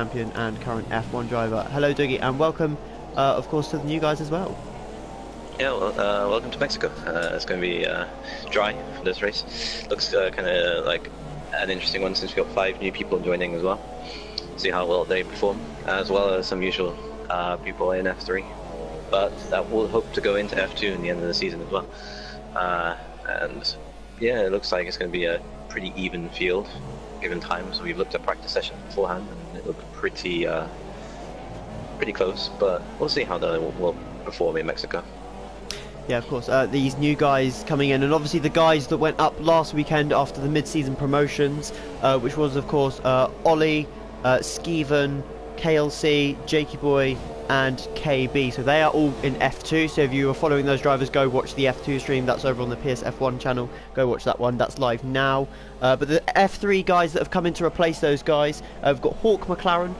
champion and current F1 driver. Hello, Dougie, and welcome, of course, to the new guys as well. Yeah, well, welcome to Mexico. It's going to be dry for this race. Looks kind of like an interesting one since we've got 5 new people joining as well. See how well they perform, as well as some usual people in F3. But that will hope to go into F2 in the end of the season as well. And yeah, it looks like it's going to be a pretty even field given time. So we've looked at practice sessions beforehand, and it looked pretty close. But we'll see how they will perform in Mexico. Yeah, of course, these new guys coming in, and obviously the guys that went up last weekend after the mid-season promotions, which was, of course, Ollie, Skeven, KLC, Jakey Boy, and KB. So they are all in F2, so if you are following those drivers, go watch the F2 stream. That's over on the PSF1 channel. Go watch that one. That's live now. But the F3 guys that have come in to replace those guys, we've got Hawk McLaren,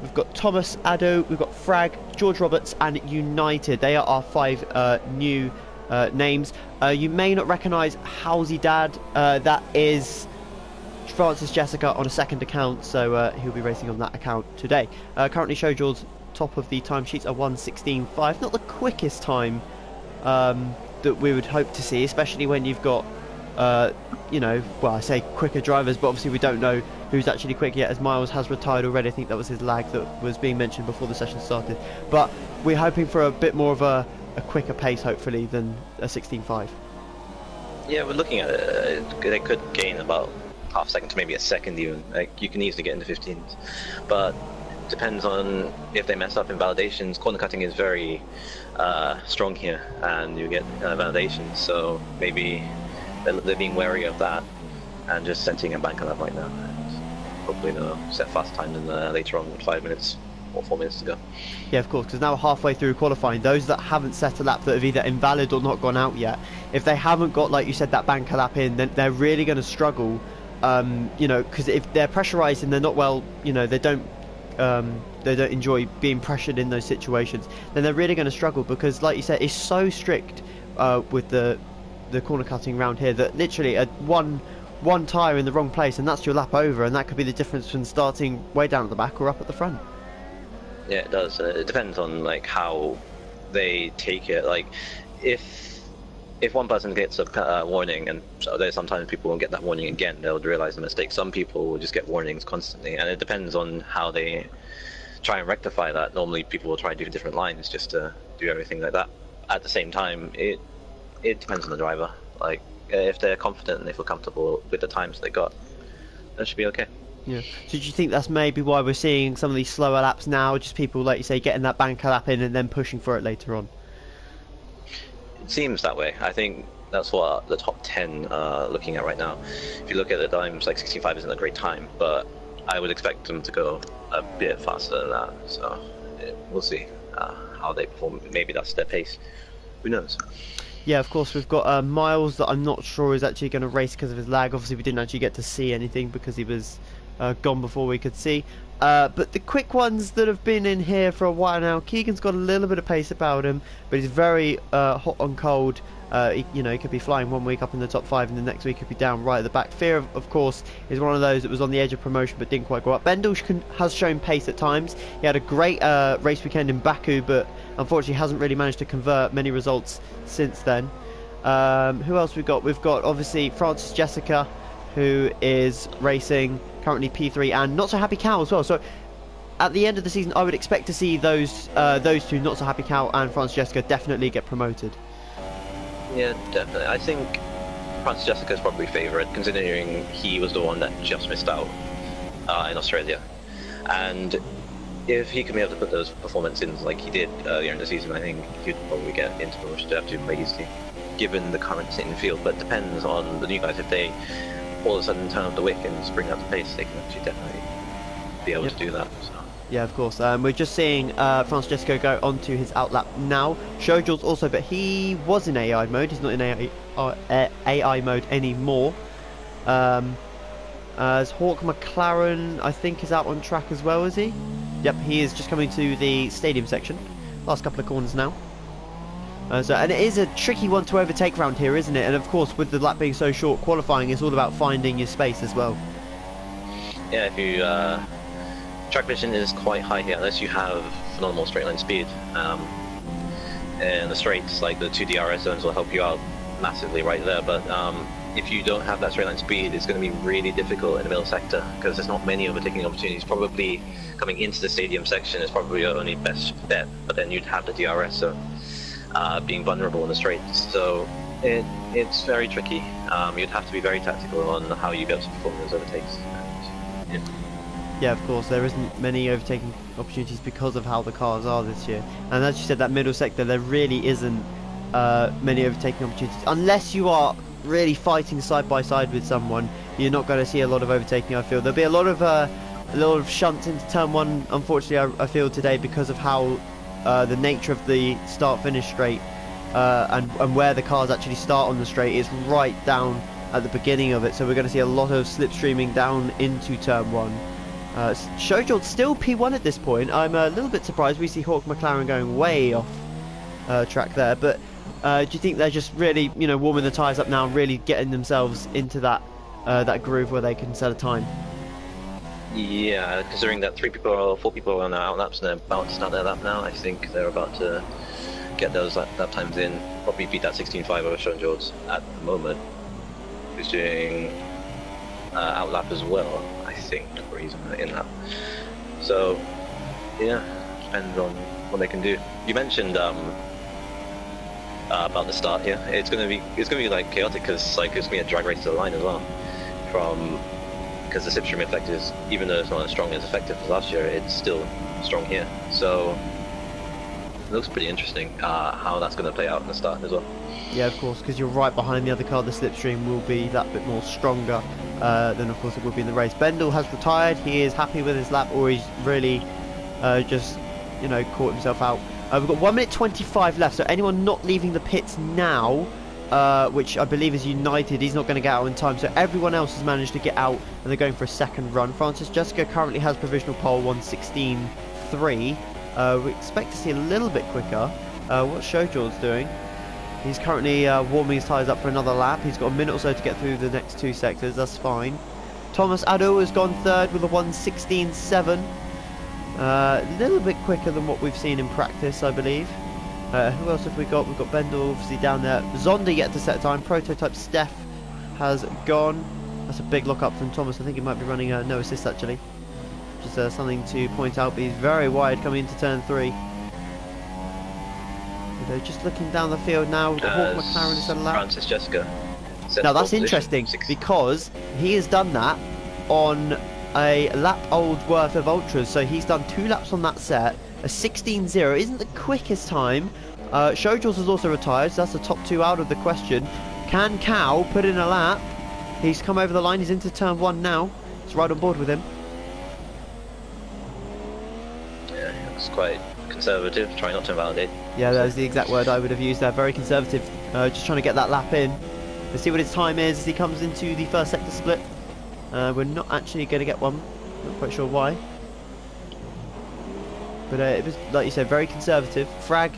we've got Thomas Addo, we've got Frag, George Roberts, and United. They are our 5 new names. You may not recognise Howsy Dad. That is Francis Jessica on a second account, so he'll be racing on that account today. Currently, Showjaw's top of the timesheets are 1:16.5. Not the quickest time that we would hope to see, especially when you've got, you know, well, I say quicker drivers, but obviously we don't know who's actually quick yet, as Miles has retired already. I think that was his lag that was being mentioned before the session started. But we're hoping for a bit more of a quicker pace, hopefully, than a 16.5. Yeah, we're looking at it. They could gain about half a second to maybe a second even. Like, you can easily get into 15s. But depends on if they mess up in validations. Corner cutting is very strong here, and you get validations. So maybe they're being wary of that and just setting a bank on that right now. Hopefully they'll set fast time in later on with 5 minutes or 4 minutes to go. Yeah, of course, because now we're halfway through qualifying. Those that haven't set a lap, that have either invalid or not gone out yet, if they haven't got, like you said, that banker lap in, then they're really going to struggle. You know, because if they're pressurised and they're not well, you know, they don't enjoy being pressured in those situations, then they're really going to struggle, because, like you said, it's so strict with the corner cutting round here that literally one tyre in the wrong place and that's your lap over, and that could be the difference between starting way down at the back or up at the front. Yeah, it does. It depends on like how they take it. Like if one person gets a warning, and so there's sometimes people won't get that warning again, they'll realise the mistake. Some people will just get warnings constantly, and it depends on how they try and rectify that. Normally people will try to do different lines just to do everything like that. At the same time, it depends on the driver. Like, if they're confident and they feel comfortable with the times they got, that should be okay. Yeah. So do you think that's maybe why we're seeing some of these slower laps now, just people, like you say, getting that banker lap in and then pushing for it later on? It seems that way. I think that's what the top 10 are looking at right now. If you look at the times, like 65 isn't a great time, but I would expect them to go a bit faster than that. So we'll see how they perform. Maybe that's their pace. Who knows? Yeah, of course, we've got Miles that I'm not sure is actually going to race because of his lag. Obviously, we didn't actually get to see anything because he was gone before we could see. But the quick ones that have been in here for a while now, Keegan's got a little bit of pace about him, but he's very hot on cold. You know, he could be flying one week up in the top 5 and the next week could be down right at the back. Fear, of course, is one of those that was on the edge of promotion but didn't quite go up. Bendel has shown pace at times. He had a great race weekend in Baku, but unfortunately hasn't really managed to convert many results since then. Who else we've got? We've got, obviously, Francis Jessica, who is racing currently P3, and Not So Happy Cow as well. So at the end of the season, I would expect to see those two, Not So Happy Cow and Francis Jessica, definitely get promoted. Yeah, definitely. I think Francis Jessica is probably favourite, considering he was the one that just missed out in Australia. And if he can be able to put those performances in like he did earlier in the season, I think he'd probably get into promotion to F2 quite easily, given the current state in the field. But it depends on the new guys. If they all of a sudden turn up the wick and spring up the pace, they can actually definitely be able to do that. So. Yeah, of course. We're just seeing Francis Jessica go onto his outlap now. Showjaw's also, but he was in AI mode. He's not in AI mode anymore. As Hawk McLaren, I think, is out on track as well, is he? Yep, he is just coming to the stadium section. Last couple of corners now. And it is a tricky one to overtake around here, isn't it? And of course, with the lap being so short, qualifying is all about finding your space as well. Yeah, if you track vision is quite high here, unless you have phenomenal straight line speed. And the straights, like the 2 DRS zones, will help you out massively right there. But if you don't have that straight line speed, it's going to be really difficult in the middle sector because there's not many overtaking opportunities. Probably coming into the stadium section is probably your only best bet. But then you'd have the DRS zone being vulnerable in the straights. So it's very tricky. You'd have to be very tactical on how you get to perform those overtakes. And, yeah. Yeah, of course, there isn't many overtaking opportunities because of how the cars are this year. And as you said, that middle sector, there really isn't many overtaking opportunities. Unless you are really fighting side by side with someone, you're not going to see a lot of overtaking, I feel. There'll be a lot of shunts into turn one, unfortunately, I feel today, because of how the nature of the start-finish straight and where the cars actually start on the straight is right down at the beginning of it. So we're going to see a lot of slipstreaming down into turn one. Shojord still P1 at this point. I'm a little bit surprised. We see Hawk McLaren going way off track there, but do you think they're just really, warming the tyres up now, really getting themselves into that groove where they can set a time? Yeah, considering that 4 people are on their out laps and they're about to start their lap now, I think they're about to get those lap times in. Probably beat that 16.5 over Shojord's at the moment. Who's doing out lap as well, I think, or he's in that. So yeah, depends on what they can do. You mentioned about the start here. It's gonna be like chaotic because it's gonna be a drag race to the line as well. Because the slipstream effect is, even though it's not as strong as effective as last year, it's still strong here. So it looks pretty interesting how that's going to play out in the start as well. Yeah, of course, because you're right behind the other car. The slipstream will be that bit more stronger than, of course, it will be in the race. Bendel has retired. He is happy with his lap, or he's really just, caught himself out. We've got 1 minute 25 left, so anyone not leaving the pits now, which I believe is United, he's not going to get out in time. So everyone else has managed to get out, and they're going for a second run. Francis Jessica currently has provisional pole 1:16.3. We expect to see a little bit quicker. What Shojord's doing? He's currently warming his tyres up for another lap. He's got a minute or so to get through the next 2 sectors. That's fine. Thomas Addo has gone third with a 1:16.7. A little bit quicker than what we've seen in practice, I believe. Who else have we got? We've got Bendel obviously down there. Zonda yet to set time. Prototype Steph has gone. That's a big lock up from Thomas. I think he might be running no assist actually. Just something to point out, but he's very wide coming into turn 3. Just looking down the field now. Hawk McLaren is allowed. Francis Jessica. Now that's interesting because he has done that on a lap old worth of ultras. So he's done 2 laps on that set. A 16.0 isn't the quickest time. Shojors has also retired, so that's the top 2 out of the question. Can Cow put in a lap? He's come over the line. He's into turn 1 now. It's right on board with him. Yeah, it's quite conservative, trying not to invalidate. Yeah, that was the exact word I would have used there. Very conservative, just trying to get that lap in. Let's see what his time is as he comes into the first sector split. We're not actually going to get one, not quite sure why. But it was, like you said, very conservative. Frag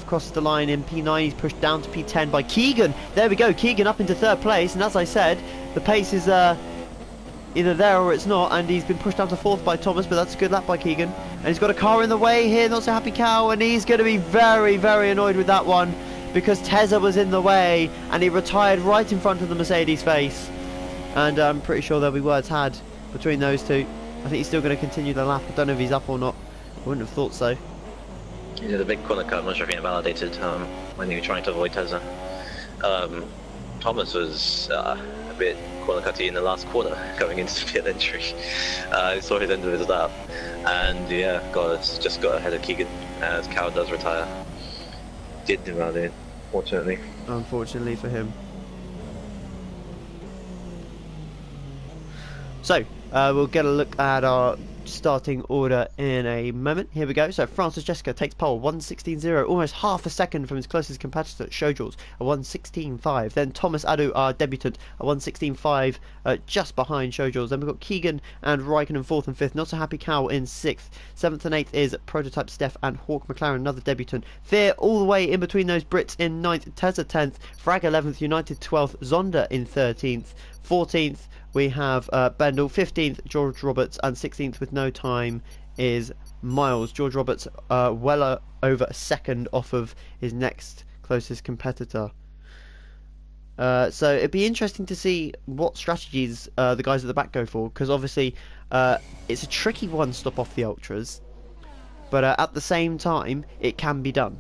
crosses the line in P9. He's pushed down to P10 by Keegan. There we go, Keegan up into 3rd place. And as I said, the pace is either there or it's not. And he's been pushed down to 4th by Thomas, but that's a good lap by Keegan. And he's got a car in the way here, not so happy Cow. And he's going to be very, very annoyed with that one, because Tezza was in the way and he retired right in front of the Mercedes face. And I'm pretty sure there'll be words had between those two. I think he's still going to continue the lap. I don't know if he's up or not. I wouldn't have thought so. He did a big corner cut. I'm not sure if he invalidated when he was trying to avoid Tezza. Thomas was a bit corner cutty in the last corner going into the pit entry. I saw his end of his lap, and yeah, just got ahead of Keegan as Cow does retire. Did invalidate, fortunately. Unfortunately for him. So we'll get a look at our starting order in a moment. Here we go. So Francis Jessica takes pole 1:16.0, almost half a second from his closest competitor Shojors, a 1:16.5. Then Thomas Adu, our debutant, a 1:16.5, just behind Shojors. Then we've got Keegan and Raikkonen 4th and 5th. Not so happy Cow in 6th. 7th and 8th is Prototype Steph and Hawk McLaren, another debutant. Fear all the way in between those Brits in 9th. Tezza 10th. Frag 11th. United 12th. Zonda in 13th. 14th we have Bendel. 15th George Roberts, and 16th with no time is Miles. George Roberts well over a second off of his next closest competitor. So it'd be interesting to see what strategies the guys at the back go for, because obviously it's a tricky one stop off the ultras, but at the same time it can be done.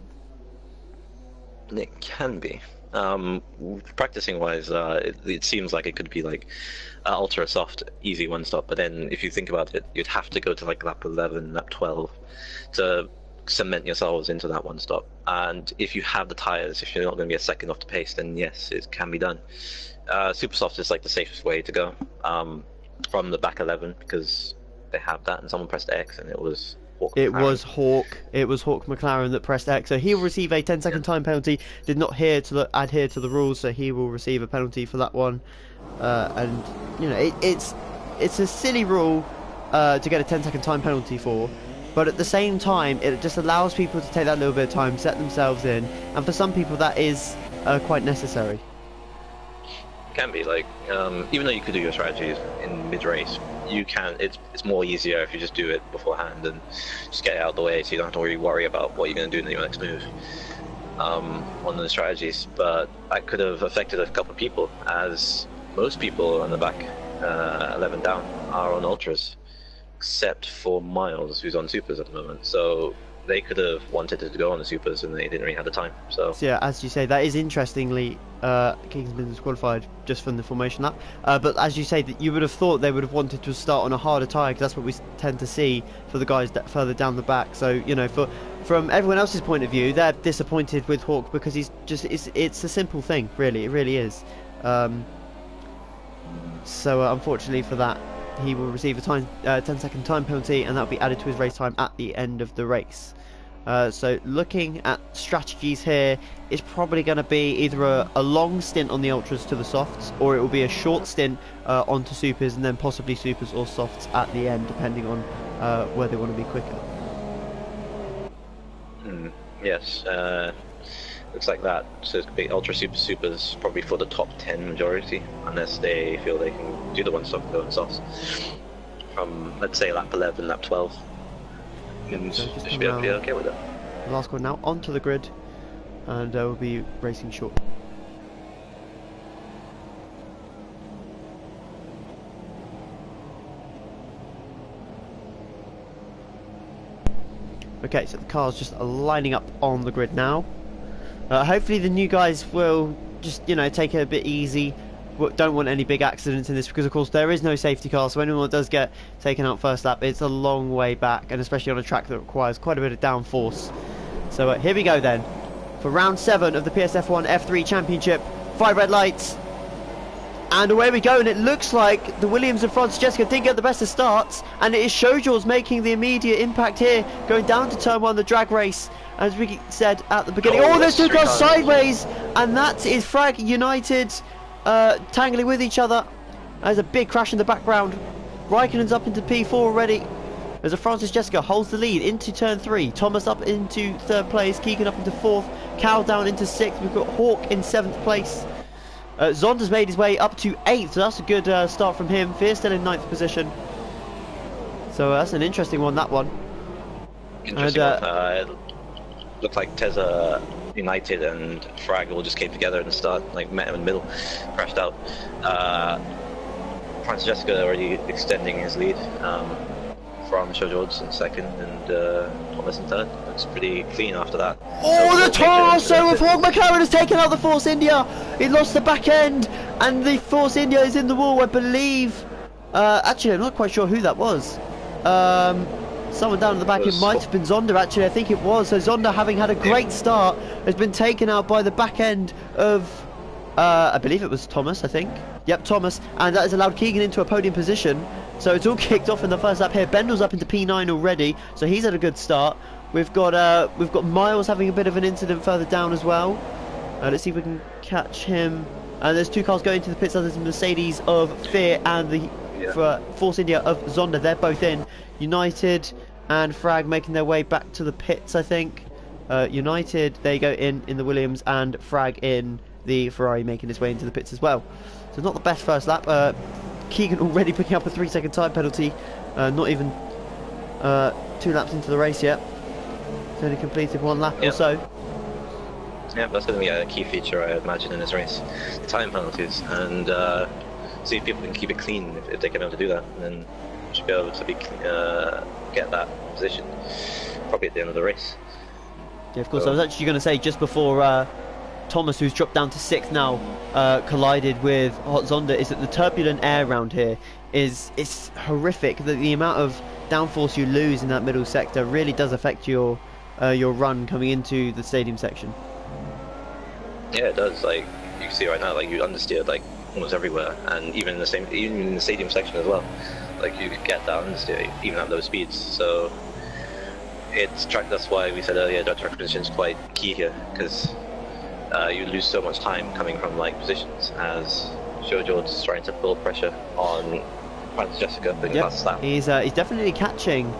It can be. Practicing wise, it seems like it could be like ultra soft, easy one stop. But then, if you think about it, you'd have to go to like lap 11, lap 12 to cement yourselves into that one stop. And if you have the tires, if you're not going to be a second off the pace, then yes, it can be done. Super soft is like the safest way to go from the back 11, because they have that, and someone pressed X, and it was. It was Hawk McLaren that pressed X, so he will receive a 10-second time penalty. Did not adhere to the rules, so he will receive a penalty for that one. And you know, it's a silly rule to get a 10-second time penalty for, but at the same time, it just allows people to take that little bit of time, set themselves in, and for some people that is quite necessary. Can be like even though you could do your strategies in mid-race, you can. It's more easier if you just do it beforehand and just get it out of the way, so you don't have to really worry about what you're going to do in your next move on the strategies. But that could have affected a couple of people, as most people on the back 11 down are on ultras, except for Miles, who's on supers at the moment. So they could have wanted to go on the supers and they didn't really have the time. So yeah, as you say, that is interestingly Kingsman disqualified just from the formation lap. But as you say, that you would have thought they would have wanted to start on a harder tyre, because that's what we tend to see for the guys that further down the back. So you know, from everyone else's point of view, they're disappointed with Hawk because he's just it's a simple thing, really. It really is. So unfortunately for that, he will receive a 10-second time penalty, and that will be added to his race time at the end of the race. So looking at strategies here, it's probably going to be either a long stint on the ultras to the softs, or it will be a short stint onto supers, and then possibly supers or softs at the end, depending on where they want to be quicker. Yes, looks like that. So it's going to be ultra supers probably for the top 10 majority, unless they feel they can do the one stop and go on softs from, let's say, lap 11, lap 12. And So they should be able to be okay with it. The last one now onto the grid, and we'll be racing short. Okay, so the car's just lining up on the grid now. Hopefully the new guys will just, you know, take it a bit easy. Don't want any big accidents in this, because of course there is no safety car, so anyone that does get taken out first lap, it's a long way back, and especially on a track that requires quite a bit of downforce. So here we go then, for round 7 of the PSF1 F3 Championship. 5 red lights, and away we go, and it looks like the Williams and Francis Jessica didn't get the best of starts, and it is Showjaws making the immediate impact here, going down to turn 1, the drag race, as we said at the beginning. Oh, those two cars sideways, and that is Frag United tangling with each other. There's a big crash in the background. Raikkonen's up into P4 already. As a Francis Jessica holds the lead into turn 3. Thomas up into 3rd place. Keegan up into 4th. Cal down into 6th. We've got Hawk in 7th place. Zonda's made his way up to 8th, so that's a good start from him. Fear still in 9th position. So that's an interesting one, that one. Interesting one. It looked like Tezza United and Frag all just came together at the start, like met him in the middle, crashed out. Francis Jessica already extending his lead from Showjaws in 2nd and Thomas in 3rd. Looks pretty clean after that. Oh, the torso of Hawk McLaren has taken out the Force India. He lost the back end, and the Force India is in the wall, I believe. Actually, I'm not quite sure who that was. Someone down in the back, it might have been Zonda, actually, I think it was. So Zonda, having had a great start, has been taken out by the back end of, I believe it was Thomas, I think. Yep, Thomas, and that has allowed Keegan into a podium position. So it's all kicked off in the first lap here. Bendel's up into P9 already, so he's had a good start. We've got Miles having a bit of an incident further down as well. Let's see if we can catch him. And there's 2 cars going to the pits. There's the Mercedes of Fear and the Force India of Zonda. They're both in. United and Frag making their way back to the pits, I think. United, they go in the Williams, and Frag in the Ferrari making its way into the pits as well. So not the best first lap. Keegan already picking up a 3-second time penalty. Not even 2 laps into the race yet. He's only completed 1 lap or so. Yeah, that's going to be a key feature, I imagine, in this race. The time penalties, and see if people can keep it clean. If they can be able to do that, then we should be able to get that position probably at the end of the race. Yeah, of course. I was actually going to say just before Thomas, who's dropped down to 6th now, collided with Hot Zonda, is that the turbulent air around here is horrific. The amount of downforce you lose in that middle sector really does affect your run coming into the stadium section. Yeah, it does. Like you can see right now, like you understeer like almost everywhere, and even in the stadium section as well. Like you could get that understeer even at low speeds. So it's track. That's why we said earlier that track position is quite key here, because you lose so much time coming from like positions as Shojord's trying to build pressure on Francis Jessica putting the fastest lap. He's definitely catching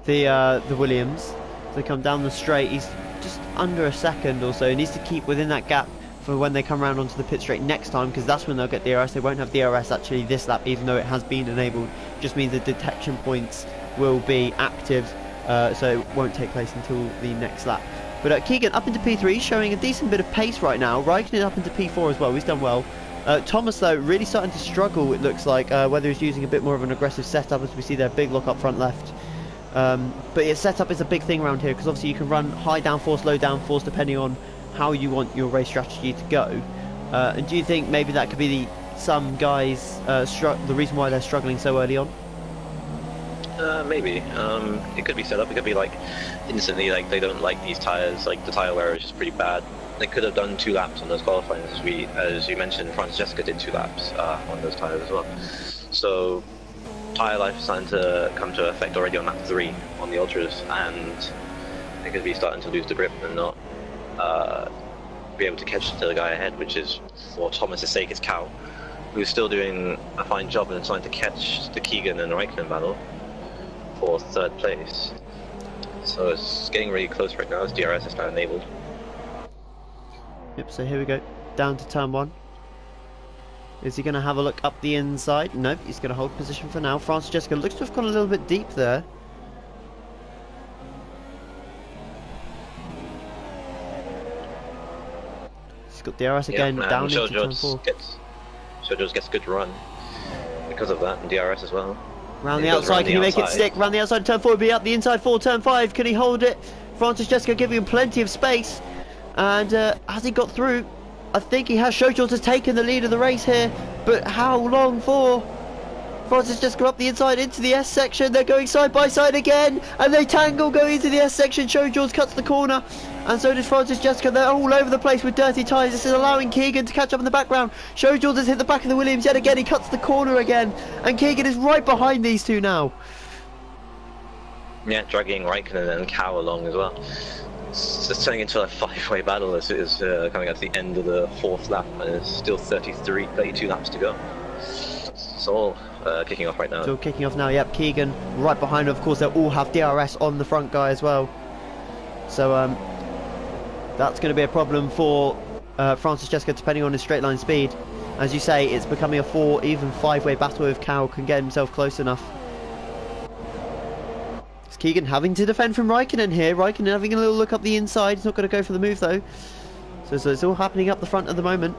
the Williams. They come down the straight. He's just under a second or so. He needs to keep within that gap for when they come around onto the pit straight next time, because that's when they'll get DRS. They won't have DRS actually this lap, even though it has been enabled. Just means the detection points will be active, so it won't take place until the next lap. But Keegan up into P3, showing a decent bit of pace right now. Raikkonen up into P4 as well. He's done well. Thomas though really starting to struggle, it looks like, whether he's using a bit more of an aggressive setup, as we see there, big lock up front left. But your setup is a big thing around here, because obviously you can run high downforce, low downforce, depending on how you want your race strategy to go. And do you think maybe that could be some guys the reason why they're struggling so early on? Maybe. It could be set up. It could be like instantly like they don't like these tires. Like the tire wear is just pretty bad. They could have done 2 laps on those qualifying, as you mentioned. Francis Jessica did 2 laps on those tires as well. So tire life is starting to come to effect already on lap 3 on the ultras, and they could be starting to lose the grip and not be able to catch the guy ahead, which is, for Thomas's sake, is Cal, who's still doing a fine job and trying to catch the Keegan and Raikkonen battle for 3rd place. So it's getting really close right now as DRS is now enabled. Yep, so here we go, down to turn 1. Is he going to have a look up the inside? Nope, he's going to hold position for now. Francis Jessica looks to have gone a little bit deep there. He's got DRS again, down into turn 4. Shojord's gets a good run because of that, and DRS as well. Round the outside, can he make it stick? Round the outside, turn 4 will be up the inside 4, turn 5. Can he hold it? Francis Jessica giving him plenty of space. And has he got through? I think he has. Shojord has taken the lead of the race here, but how long for? Francis Jessica up the inside into the S section. They're going side by side again, and they tangle going into the S section. Shojord cuts the corner, and so does Francis Jessica. They're all over the place with dirty tyres. This is allowing Keegan to catch up in the background. Shojord has hit the back of the Williams yet again. He cuts the corner again, and Keegan is right behind these two now. Yeah, dragging Raikkonen and Cow along as well. It's just turning into a 5-way battle as it is coming at the end of the 4th lap, and it's still 32 laps to go. It's all kicking off right now. Still kicking off now, yep. Keegan right behind, of course. They'll all have DRS on the front guy as well. So that's going to be a problem for Francis Jessica, depending on his straight line speed. As you say, it's becoming a 4, even 5-way battle if Cow can get himself close enough. Keegan having to defend from Raikkonen here. Raikkonen having a little look up the inside. He's not going to go for the move though. So it's all happening up the front at the moment.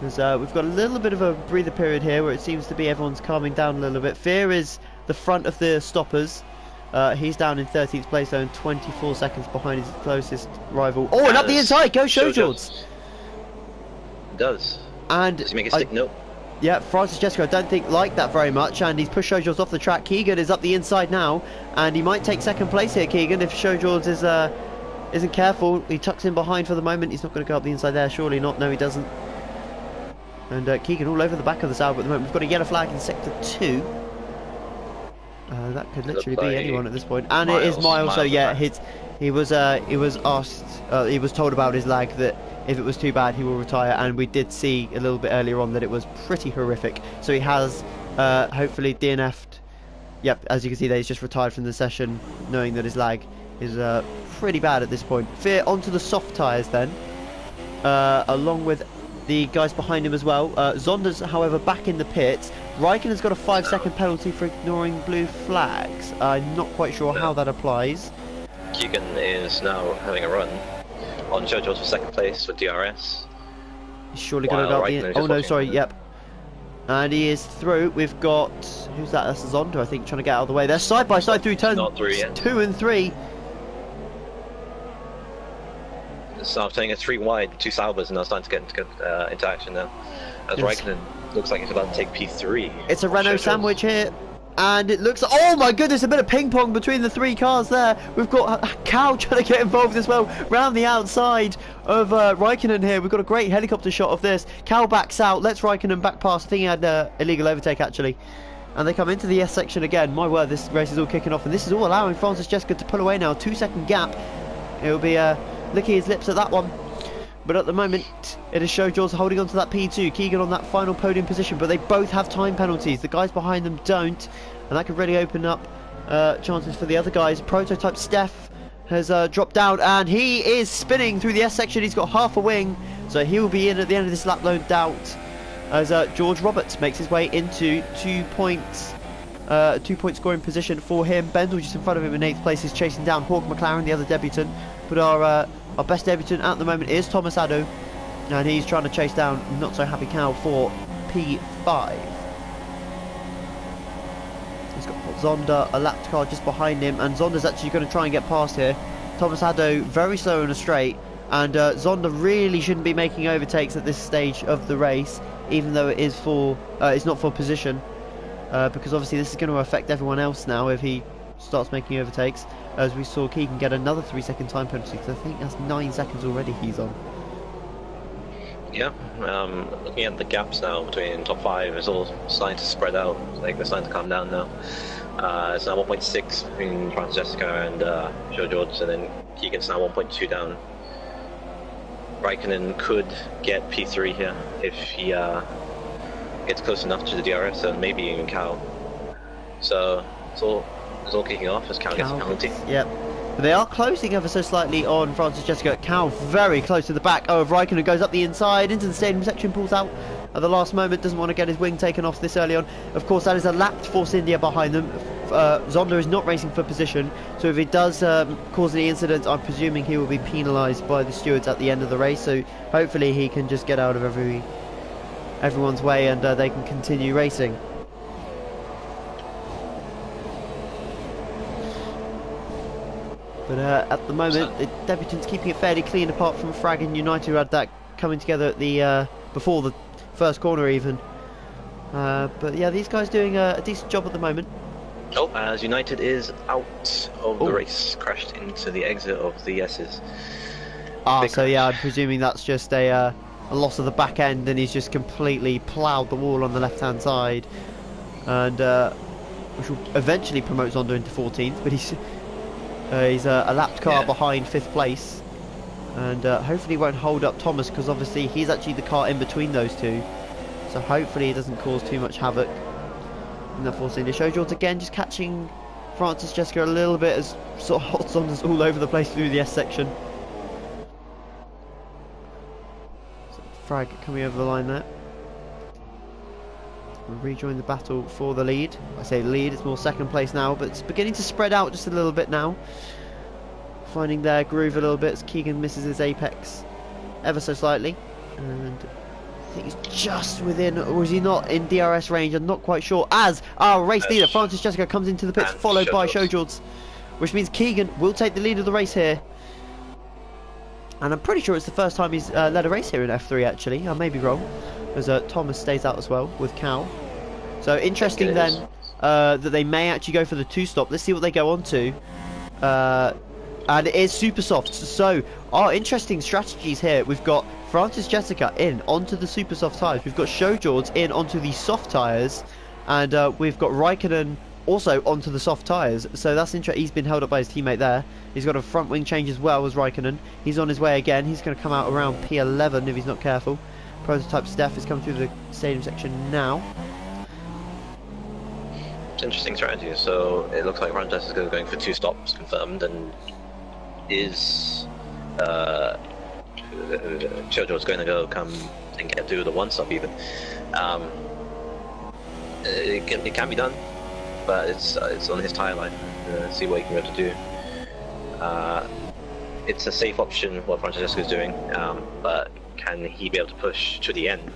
We've got a little bit of a breather period here where it seems to be everyone's calming down a little bit. Fear is the front of the stoppers. He's down in 13th place though, and 24 seconds behind his closest rival. Oh, and up the inside! Go Shojords! Does. And does he make a stick? No. Yeah, Francis Jessica I don't think liked that very much, and he's pushed Shojords off the track. Keegan is up the inside now, and he might take 2nd place here, Keegan, if Shojords isn't careful. He tucks in behind for the moment. He's not going to go up the inside there, surely not. No, he doesn't. And Keegan all over the back of the Sauber at the moment. We've got a yellow flag in sector 2. That could literally be anyone at this point. And Miles, it is Miles, so yeah, he was asked, he was told about his lag, that if it was too bad he will retire, and we did see a little bit earlier on that it was pretty horrific. So he has hopefully DNF'd. Yep, as you can see there, he's just retired from the session, knowing that his lag is pretty bad at this point. Fear onto the soft tyres then. along with the guys behind him as well. Zonda's, however, back in the pits. Raikkonen's got a 5-second penalty for ignoring blue flags. I'm not quite sure how that applies. Keegan is now having a run on JoJo's for second place with DRS. He's surely going to go out the... Oh no, sorry, yep. And he is through. We've got... Who's that? That's Zonda, I think, trying to get out of the way. They're side by side through turns 2 and 3. So I'm saying it's 3 wide, 2 Saubers, and now starting to get into action now. As Raikkonen looks like he's about to take P3. It's a Renault sandwich here. And it looks like, oh my goodness, a bit of ping pong between the 3 cars there. We've got Cal trying to get involved as well, round the outside of Raikkonen here. We've got a great helicopter shot of this. Cal backs out, lets Raikkonen back past. I think he had illegal overtake actually. And they come into the S section again. My word, this race is all kicking off, and this is all allowing Francis Jessica to pull away now. 2-second gap. It'll be licking his lips at that one. But at the moment, it is Showjaws holding on to that P2. Keegan on that final podium position, but they both have time penalties. The guys behind them don't, and that could really open up chances for the other guys. Prototype Steph has dropped down, and he is spinning through the S section. He's got half a wing, so he will be in at the end of this lap, no doubt, as George Roberts makes his way into 2 points. 2-point scoring position for him. Bendel just in front of him in 8th place is chasing down Hawk McLaren, the other debutant. But our best debutant at the moment is Thomas Addo, and he's trying to chase down Not So Happy Cow for P5. He's got Zonda, a lapped car just behind him, and Zonda's actually going to try and get past here. Thomas Addo very slow in a straight, and Zonda really shouldn't be making overtakes at this stage of the race, even though it is for it's not for position, because obviously this is going to affect everyone else now if he starts making overtakes. As we saw Keegan get another 3-second time penalty, so I think that's 9 seconds already he's on. Yeah, looking at the gaps now between top 5, it's all starting to spread out, like they're starting to calm down now. It's now 1.6 between Francis Jessica and Joe George, and then Keegan's now 1.2 down. Raikkonen could get P3 here if he gets close enough to the DRS, and maybe even Cal. So it's all kicking off as Cal gets a penalty. Yep. But they are closing ever so slightly on Francis Jessica. Cal very close to the back. Oh, Raikkonen goes up the inside into the stadium section, pulls out at the last moment, doesn't want to get his wing taken off this early on. Of course, that is a lapped Force India behind them. Zonda is not racing for position, so if he does cause any incidents, I'm presuming he will be penalised by the stewards at the end of the race. So hopefully he can just get out of everyone's way, and they can continue racing. But at the moment, the debutant's keeping it fairly clean, apart from Frag and United, who had that coming together at the before the first corner even. But yeah, these guys doing a decent job at the moment. Oh, as United is out of the race, crashed into the exit of the S's. So yeah, I'm presuming that's just a loss of the back end, and he's just completely ploughed the wall on the left-hand side, and which will eventually promote Zonda into 14th, but he's a lapped car behind 5th place, and hopefully he won't hold up Thomas, because obviously he's actually the car in between those two, so hopefully he doesn't cause too much havoc in that Force India. Showjaws again just catching Francis Jessica a little bit as sort of hot Zonda's all over the place through the S section. So Frag coming over the line there. We'll rejoin the battle for the lead. I say lead, it's more second place now, but it's beginning to spread out just a little bit now. Finding their groove a little bit as Keegan misses his apex ever so slightly. And I think he's just within, or is he not in DRS range? I'm not quite sure. As our race leader, Francis Jessica, comes into the pits, followed by Showjaws, which means Keegan will take the lead of the race here. And I'm pretty sure it's the first time he's led a race here in F3 actually. I may be wrong, as Thomas stays out as well with Cal. So interesting then that they may actually go for the 2-stop. Let's see what they go on to. And it is super soft. So our interesting strategies here. We've got Francis Jessica in onto the super soft tyres. We've got Showjaws in onto the soft tyres, and we've got Raikkonen also onto the soft tyres. So that's interesting. He's been held up by his teammate there. He's got a front wing change as well as Raikkonen. He's on his way again. He's going to come out around P11 if he's not careful. Prototype Steph is coming through the stadium section now. It's interesting strategy. So it looks like Francis is going for 2 stops confirmed, and is Chojo's going to go come and get to the one stop even. It can be done, but it's on his tire line. See what he can be able to do. It's a safe option what Francesco's doing, but can he be able to push to the end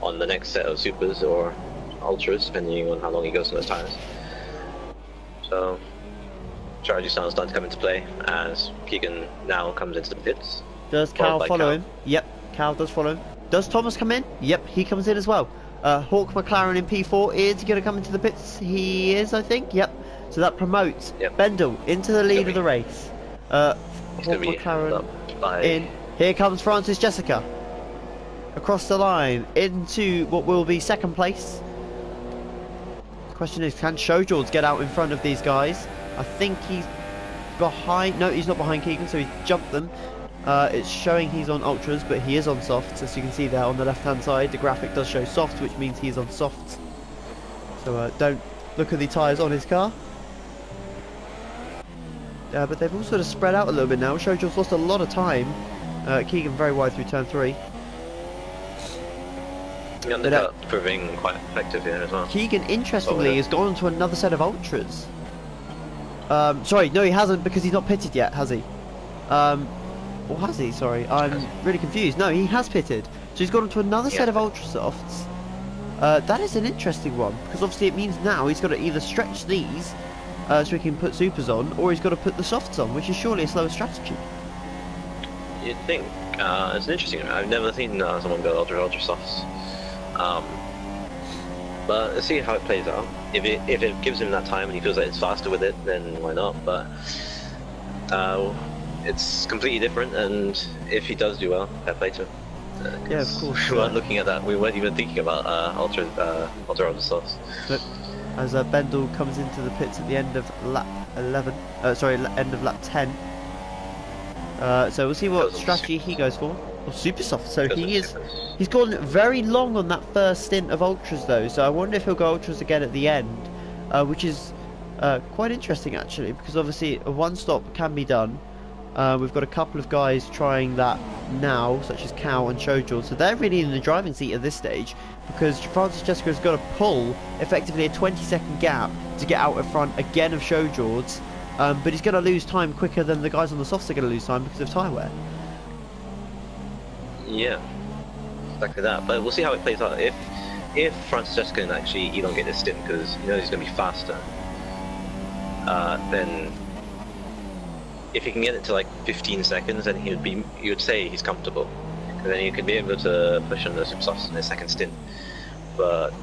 on the next set of supers or ultras, depending on how long he goes on those tires? So strategy starting to come into play as Keegan now comes into the pits. Does Cal follow him? Yep, Cal does follow him. Does Thomas come in? Yep, he comes in as well. Hawk McLaren in P4, is he going to come into the pits? He is, I think. Yep. So that promotes Bendel into the lead of the race. Hawk McLaren in. Here comes Francis Jessica across the line into what will be second place. The question is, can Showjords get out in front of these guys? I think he's behind. No, he's not behind Keegan, so he jumped them. It's showing he's on ultras, but he is on softs, as you can see there on the left hand side. The graphic does show softs, which means he's on softs. So don't look at the tyres on his car. But they've all sort of spread out a little bit now. Showjords lost a lot of time. Keegan very wide through turn 3. Yeah, they're proving quite effective here as well. Keegan, interestingly, has gone to another set of ultras. Sorry, no, he hasn't, because he's not pitted yet, has he? Or has he? Sorry, I'm really confused. No, he has pitted. So he's gone to another set of ultra softs. That is an interesting one, because obviously it means now he's got to either stretch these so he can put supers on, or he's got to put the softs on, which is surely a slower strategy. You'd think. It's an interesting one. I've never seen someone go ultra softs. But let's see how it plays out. If it gives him that time and he feels like it's faster with it, then why not? But it's completely different, and if he does do well, fair play to him. Yeah, of course. We weren't looking at that. We weren't even thinking about ultra softs. But as Bendel comes into the pits at the end of lap 11, end of lap 10. So we'll see what strategy he goes for. Or super soft. So he's gone very long on that first stint of ultras though. So I wonder if he'll go ultras again at the end, which is quite interesting actually, because obviously a one stop can be done. We've got a couple of guys trying that now, such as Cal and Showjord, so they're really in the driving seat at this stage, because Francis Jessica has got to pull effectively a 20-second gap to get out in front again of Showjord's, but he's going to lose time quicker than the guys on the softs are going to lose time because of tyre wear. Yeah, exactly that, but we'll see how it plays out. If Francis Jessica can actually elongate this stint, because he knows he's going to be faster, then if he can get it to like 15 seconds, then you would say he's comfortable, and then he could be able to push on the super softs in his second stint. But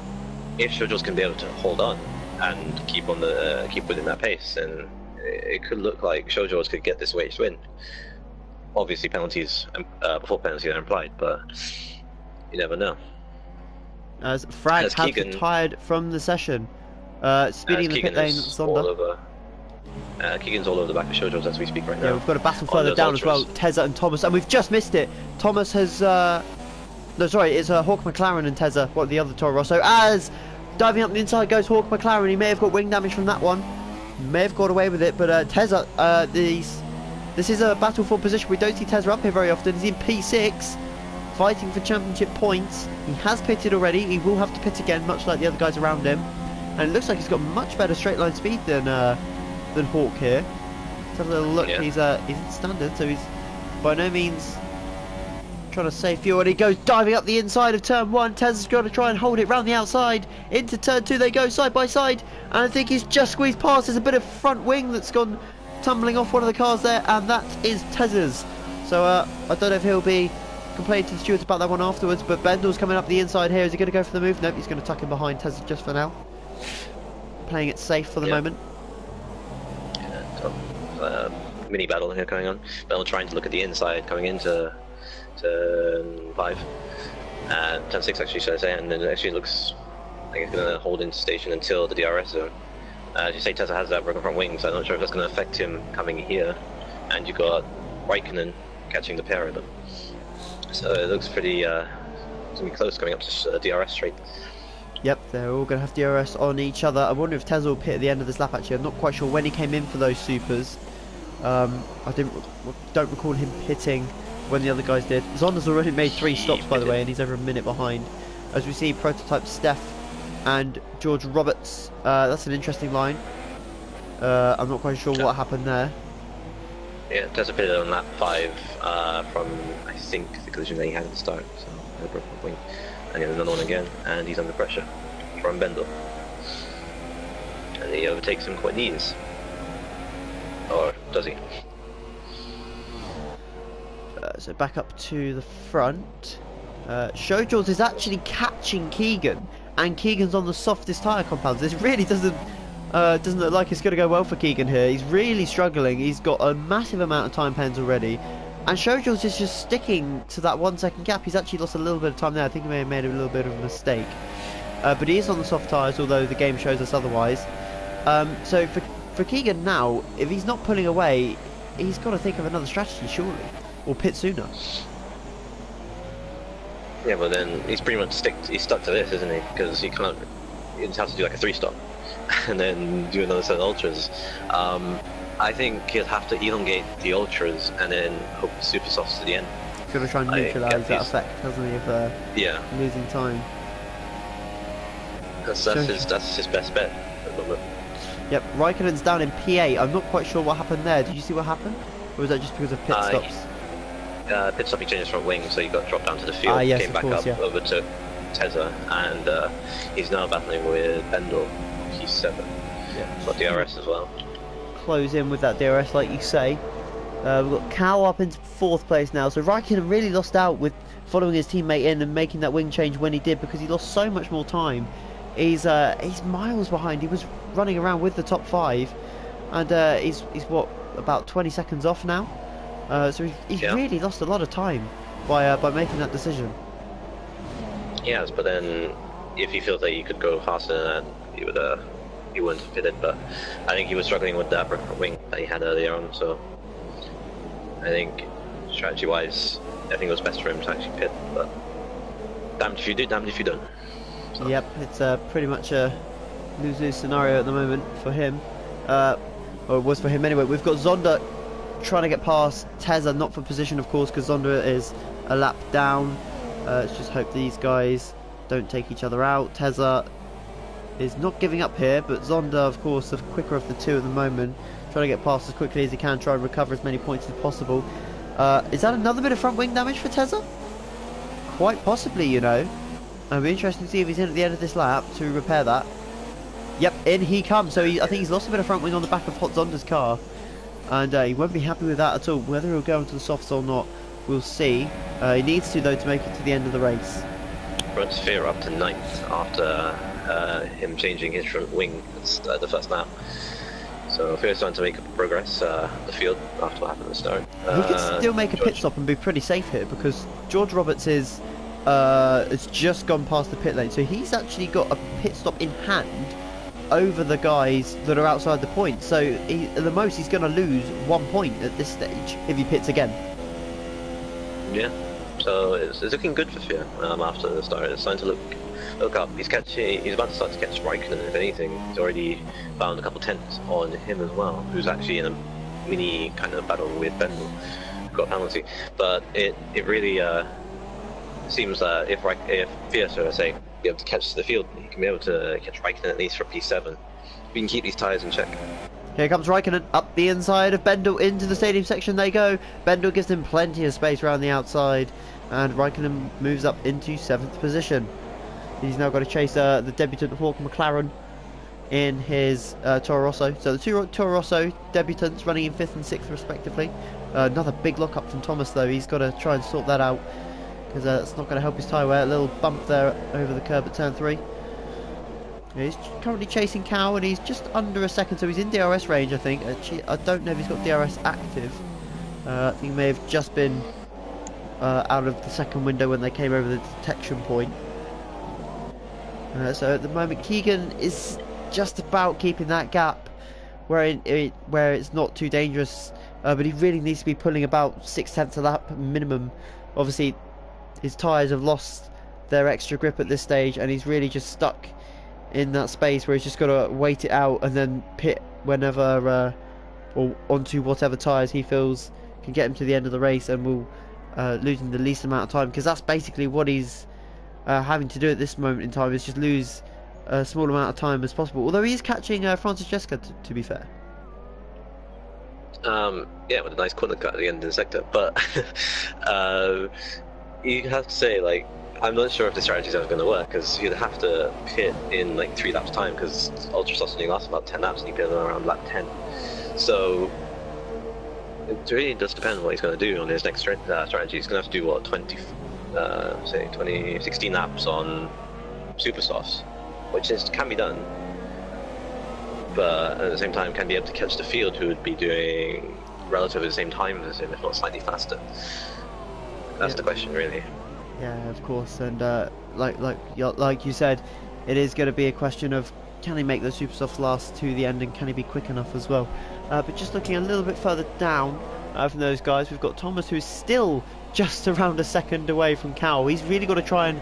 if Showjords can be able to hold on and keep within that pace, then it could look like Showjords could get this race win. Obviously, penalties before penalties are implied, but you never know. As Frag has retired from the session, speeding in the pit lane, Zonda. Keegan's all over the back of Showjords as we speak right now. Yeah, we've got a battle further down as well. Tezza and Thomas, and we've just missed it. Thomas has, no, sorry, it's Hawk McLaren and Tezza, what the other Toro Rosso. As diving up the inside goes Hawk McLaren. He may have got wing damage from that one. May have got away with it, but Tezza, this is a battle for position. We don't see Tezza up here very often. He's in P6, fighting for championship points. He has pitted already. He will have to pit again, much like the other guys around him. And it looks like he's got much better straight line speed than Hawk here. Let's have a little look. Yeah. He's in standard, so he's by no means trying to save fuel. And he goes diving up the inside of turn 1. Tezza's got to try and hold it round the outside. Into turn 2 they go side by side. And I think he's just squeezed past. There's a bit of front wing that's gone tumbling off one of the cars there, and that is Tezza's. So I don't know if he'll be complaining to the stewards about that one afterwards, but Bendel's coming up the inside here. Is he going to go for the move? Nope, he's going to tuck him behind Tezza just for now. Playing it safe for the moment. Mini battle here going on. Bendel trying to look at the inside coming into turn 5 and turn 6 actually, should I say, and then it actually looks like it's going to hold into station until the DRS zone. As you say, Tezza has that broken front wing, so I'm not sure if that's going to affect him coming here. And you've got Raikkonen catching the pair of them. So it looks pretty it's going to be close coming up to DRS straight. Yep, they're all going to have DRS on each other. I wonder if Tezza will pit at the end of this lap actually. I'm not quite sure when he came in for those supers. I don't recall him pitting when the other guys did. Zonda's already made 3 stops, by the way, and he's over a minute behind. As we see, prototype Steph and George Roberts. That's an interesting line. I'm not quite sure what happened there. Yeah, Tessa pitted on lap 5 from, I think, the collision that he had at the start. So, a broken wing. And he has another one again, and he's under pressure from Bendel. And he overtakes him quite easy. Or does he? So back up to the front. Showjaws is actually catching Keegan, and Keegan's on the softest tyre compounds. This really doesn't look like it's going to go well for Keegan here. He's really struggling. He's got a massive amount of time pens already, and Showjaws is just sticking to that 1 second gap. He's actually lost a little bit of time there. I think he may have made a little bit of a mistake, but he is on the soft tyres, although the game shows us otherwise. So for Keegan now, if he's not pulling away, he's got to think of another strategy, surely, or pit sooner. Yeah, but then he's pretty much stuck to this, isn't he? Because he can't. He just has to do like a 3-stop, and then do another set of ultras. I think he'll have to elongate the ultras and then hope for super softs to the end. He's got to try and neutralise that effect, hasn't he, of losing time. That's his best bet at the moment. Yep, Raikkonen's down in P8. I'm not quite sure what happened there. Did you see what happened? Or was that just because of pit stops? Pit stop, he changed his front wing, so he got dropped down to the field, yes, came back course, up over to Tezza, and he's now battling with Bendel. He's 7. Yeah. Got DRS as well. Close in with that DRS, like you say. We've got Cal up into 4th place now, so Raikkonen really lost out with following his teammate in and making that wing change when he did, because he lost so much more time. He's miles behind. He was running around with the top 5, and he's what, about 20 seconds off now. So he's really lost a lot of time by making that decision. Yes, but then if he feels that he could go faster than that, he wouldn't have pitted. But I think he was struggling with that wing that he had earlier on. So I think strategy-wise, I think it was best for him to actually pit. But damned if you do, damned if you don't. So. Yep, it's pretty much a lose-lose scenario at the moment for him. Or it was for him anyway. We've got Zonda trying to get past Tezza, not for position of course, because Zonda is a lap down. Let's just hope these guys don't take each other out. Tezza is not giving up here, but Zonda, of course, the quicker of the two at the moment, trying to get past as quickly as he can, try and recover as many points as possible. Is that another bit of front wing damage for Tezza? Quite possibly, you know. It'll be interesting to see if he's in at the end of this lap to repair that. Yep, in he comes. So I think he's lost a bit of front wing on the back of Hot Zonda's car, and he won't be happy with that at all. Whether he'll go into the softs or not, we'll see. He needs to, though, to make it to the end of the race. Front sphere up to 9th after him changing his front wing at the first lap. So Fear's starting to make progress the field after what happened at the start. He could still make a pit stop and be pretty safe here, because George Roberts has just gone past the pit lane, so he's actually got a pit stop in hand over the guys that are outside the point. So at the most he's going to lose 1 point at this stage if he pits again. Yeah, so it's looking good for Fear after the start. It's starting to look up. He's about to start to catch Raikkonen. If anything, he's already found a couple tenths on him as well, who's actually in a mini kind of battle with Bendel. Got a penalty, but it really seems that if Fear, so to say, be able to catch the field, he can be able to catch Raikkonen at least for P7. We can keep these tyres in check. Here comes Raikkonen up the inside of Bendel into the stadium section they go. Bendel gives him plenty of space around the outside, and Raikkonen moves up into 7th position. He's now got to chase the debutant Hawk McLaren in his Toro Rosso. So the two Toro Rosso debutants running in 5th and 6th respectively. Another big lock-up from Thomas though. He's got to try and sort that out, because it's not going to help his tyre wear. A little bump there over the curb at turn 3. He's currently chasing Cow, and he's just under a second, so he's in DRS range, I think. Actually, I don't know if he's got DRS active. I think he may have just been out of the second window when they came over the detection point. So at the moment, Keegan is just about keeping that gap where it's not too dangerous, but he really needs to be pulling about 6/10 of lap minimum. Obviously, his tyres have lost their extra grip at this stage, and he's really just stuck in that space where he's just got to wait it out and then pit whenever or onto whatever tyres he feels can get him to the end of the race, and will losing the least amount of time, because that's basically what he's having to do at this moment in time, is just lose a small amount of time as possible. Although he is catching Francis Jessica, to be fair. Yeah, with a nice corner cut at the end of the sector, but you have to say, like, I'm not sure if the strategy is ever going to work, because you'd have to pit in like 3 laps time, because Ultra Sauce only lasts about 10 laps and you pit around lap 10. So it really does depend on what he's going to do on his next strategy. He's going to have to do what, 16 laps on Super Sauce, which can be done, but at the same time can be able to catch the field who would be doing relatively the same time as him, if not slightly faster. That's the question, really. Yeah, of course, and like you said, it is going to be a question of, can he make the super softs last to the end, and can he be quick enough as well? But just looking a little bit further down from those guys, we've got Thomas, who is still just around a second away from Cal. He's really got to try and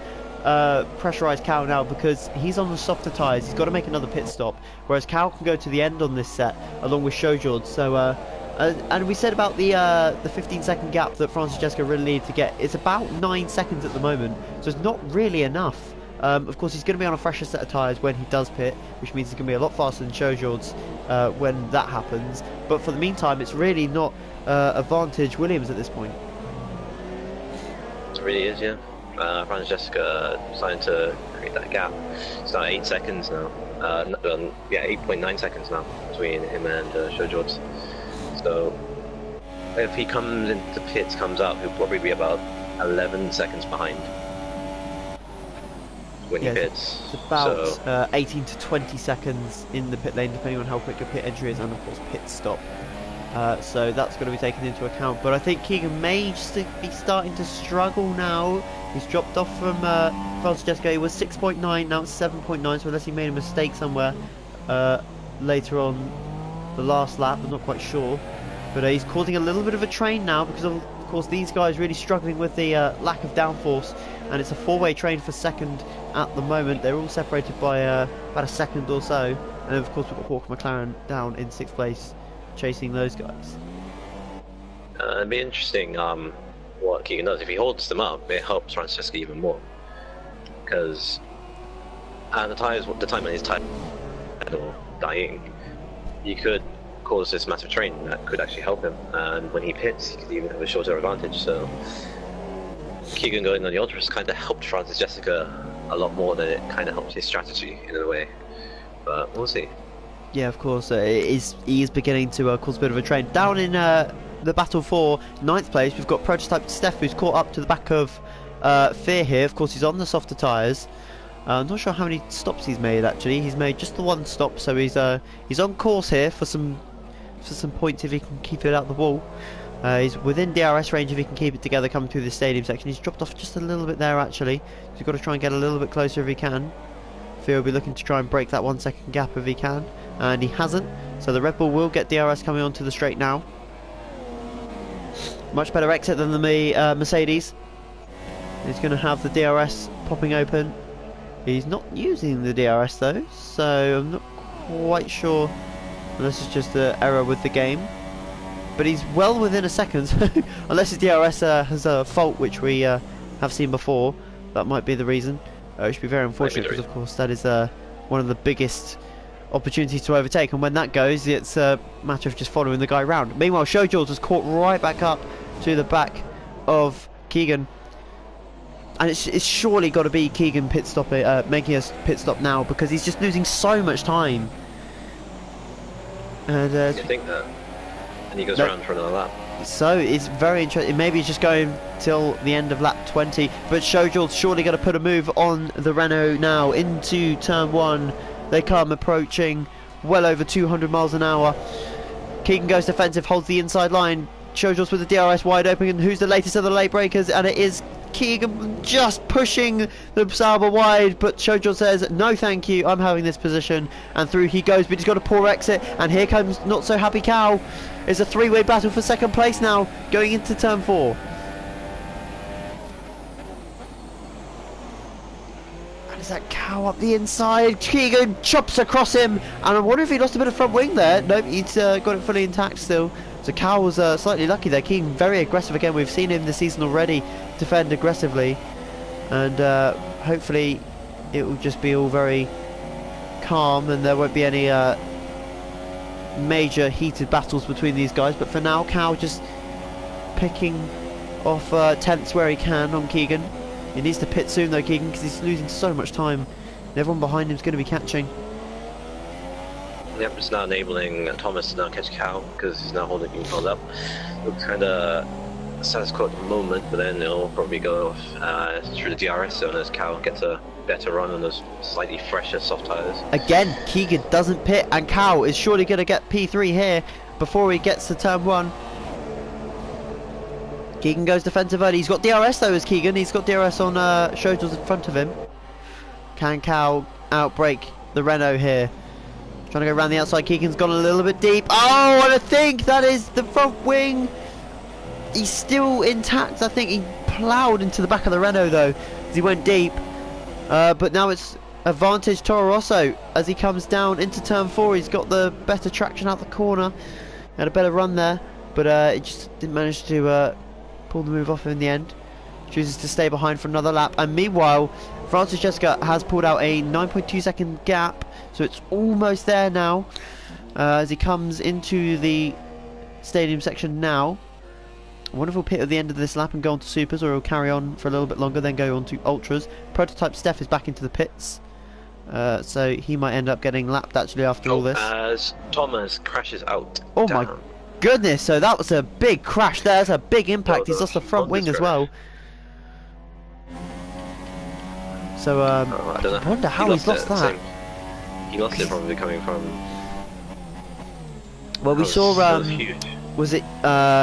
pressurise Cal now, because he's on the softer tyres. He's got to make another pit stop, whereas Cal can go to the end on this set along with Shojord. So and we said about the 15-second gap that Francis Jessica really needed to get. It's about 9 seconds at the moment, so it's not really enough. Of course, he's going to be on a fresher set of tyres when he does pit, which means he's going to be a lot faster than Shojord's when that happens. But for the meantime, it's really not advantage Williams at this point. It really is, yeah. Francis Jessica decided to create that gap. It's now 8 seconds now. Yeah, 8.9 seconds now between him and Shojord. So if he comes into pits, comes out, he'll probably be about 11 seconds behind when he pits. It's about 18 to 20 seconds in the pit lane, depending on how quick your pit entry is, and of course pit stop. So that's going to be taken into account. But I think Keegan may just be starting to struggle now. He's dropped off from Francis Jessica. He was 6.9, now it's 7.9, so unless he made a mistake somewhere later on the last lap, I'm not quite sure. But he's causing a little bit of a train now, because of course these guys really struggling with the lack of downforce, and it's a 4-way train for second at the moment. They're all separated by about a second or so, and of course we've got Hawk McLaren down in 6th place chasing those guys. It'd be interesting what Keegan does. If he holds them up, it helps Francisca even more, because the time when his tyre or dying, you could cause this massive train that could actually help him, and when he pits, he could even have a shorter advantage. So Keegan going on the Ultras kind of helped Francis Jessica a lot more than it kind of helped his strategy in a way, but we'll see. Yeah, of course, he is beginning to cause a bit of a train. Down in the battle for 9th place, we've got Prototype Steph, who's caught up to the back of Fear here. Of course, he's on the softer tyres. I'm not sure how many stops he's made, actually. He's made just the 1 stop, so he's on course here for some points if he can keep it out the wall. He's within DRS range if he can keep it together coming through the stadium section. He's dropped off just a little bit there, actually. So he's got to try and get a little bit closer if he can. Fear will be looking to try and break that 1 second gap if he can, and he hasn't. So the Red Bull will get DRS coming onto the straight now. Much better exit than the Mercedes. He's going to have the DRS popping open. He's not using the DRS though, so I'm not quite sure unless it's just an error with the game. But he's well within a second, unless his DRS has a fault, which we have seen before. That might be the reason. It should be very unfortunate, because of course that is one of the biggest opportunities to overtake, and when that goes, it's a matter of just following the guy round. Meanwhile, Shojord was caught right back up to the back of Keegan, and it's surely got to be Keegan making a pit stop now, because he's just losing so much time. And you think that, and he goes around for another lap. So it's very interesting. Maybe he's just going till the end of lap 20, but Shojord's surely going to put a move on the Renault now into turn 1. They come approaching well over 200 miles an hour. Keegan goes defensive, holds the inside line. Shojord's with the DRS wide open, and who's the latest of the late breakers? And it is Keegan just pushing the Sauber wide, but Shojord says no thank you, I'm having this position, and through he goes, but he's got a poor exit, and here comes not so happy Cal. It's a 3-way battle for second place now going into turn 4. And it's There's that cow up the inside. Keegan chops across him, and I wonder if he lost a bit of front wing there. Nope, he's got it fully intact still. So Cow was slightly lucky there. Keegan very aggressive again. We've seen him this season already defend aggressively, and hopefully it will just be all very calm and there won't be any major heated battles between these guys. But for now, Cow just picking off tenths where he can on Keegan. He needs to pit soon though, Keegan, because he's losing so much time and everyone behind him is going to be catching. Yep, it's now enabling Thomas to now catch Cow because he's now being held up. Looks kind of status quo at the moment, but then it'll probably go through the DRS zone as Cow gets a better run on those slightly fresher soft tyres. Again, Keegan doesn't pit, and Cow is surely going to get P3 here before he gets to turn 1. Keegan goes defensive early. He's got DRS though as Keegan. He's got DRS on Shojals in front of him. Can Cow outbrake the Renault here? Trying to go around the outside. Keegan's gone a little bit deep. Oh, and I think that is the front wing. He's still intact. I think he ploughed into the back of the Renault though as he went deep. But now it's advantage Toro Rosso as he comes down into turn 4. He's got the better traction out the corner. Had a better run there, but it just didn't manage to pull the move off in the end. Chooses to stay behind for another lap, and meanwhile Francis Jessica has pulled out a 9.2 second gap, so it's almost there now as he comes into the stadium section now. I wonder if he'll pit at the end of this lap and go on to supers, or he'll carry on for a little bit longer then go on to ultras. Prototype Steph is back into the pits, so he might end up getting lapped actually after all this. As Thomas crashes out. Oh my goodness, so that was a big crash there. That's a big impact. He's lost the front wing as well. So I don't know. I wonder how he's lost that. He lost it probably coming from... Well, we saw was it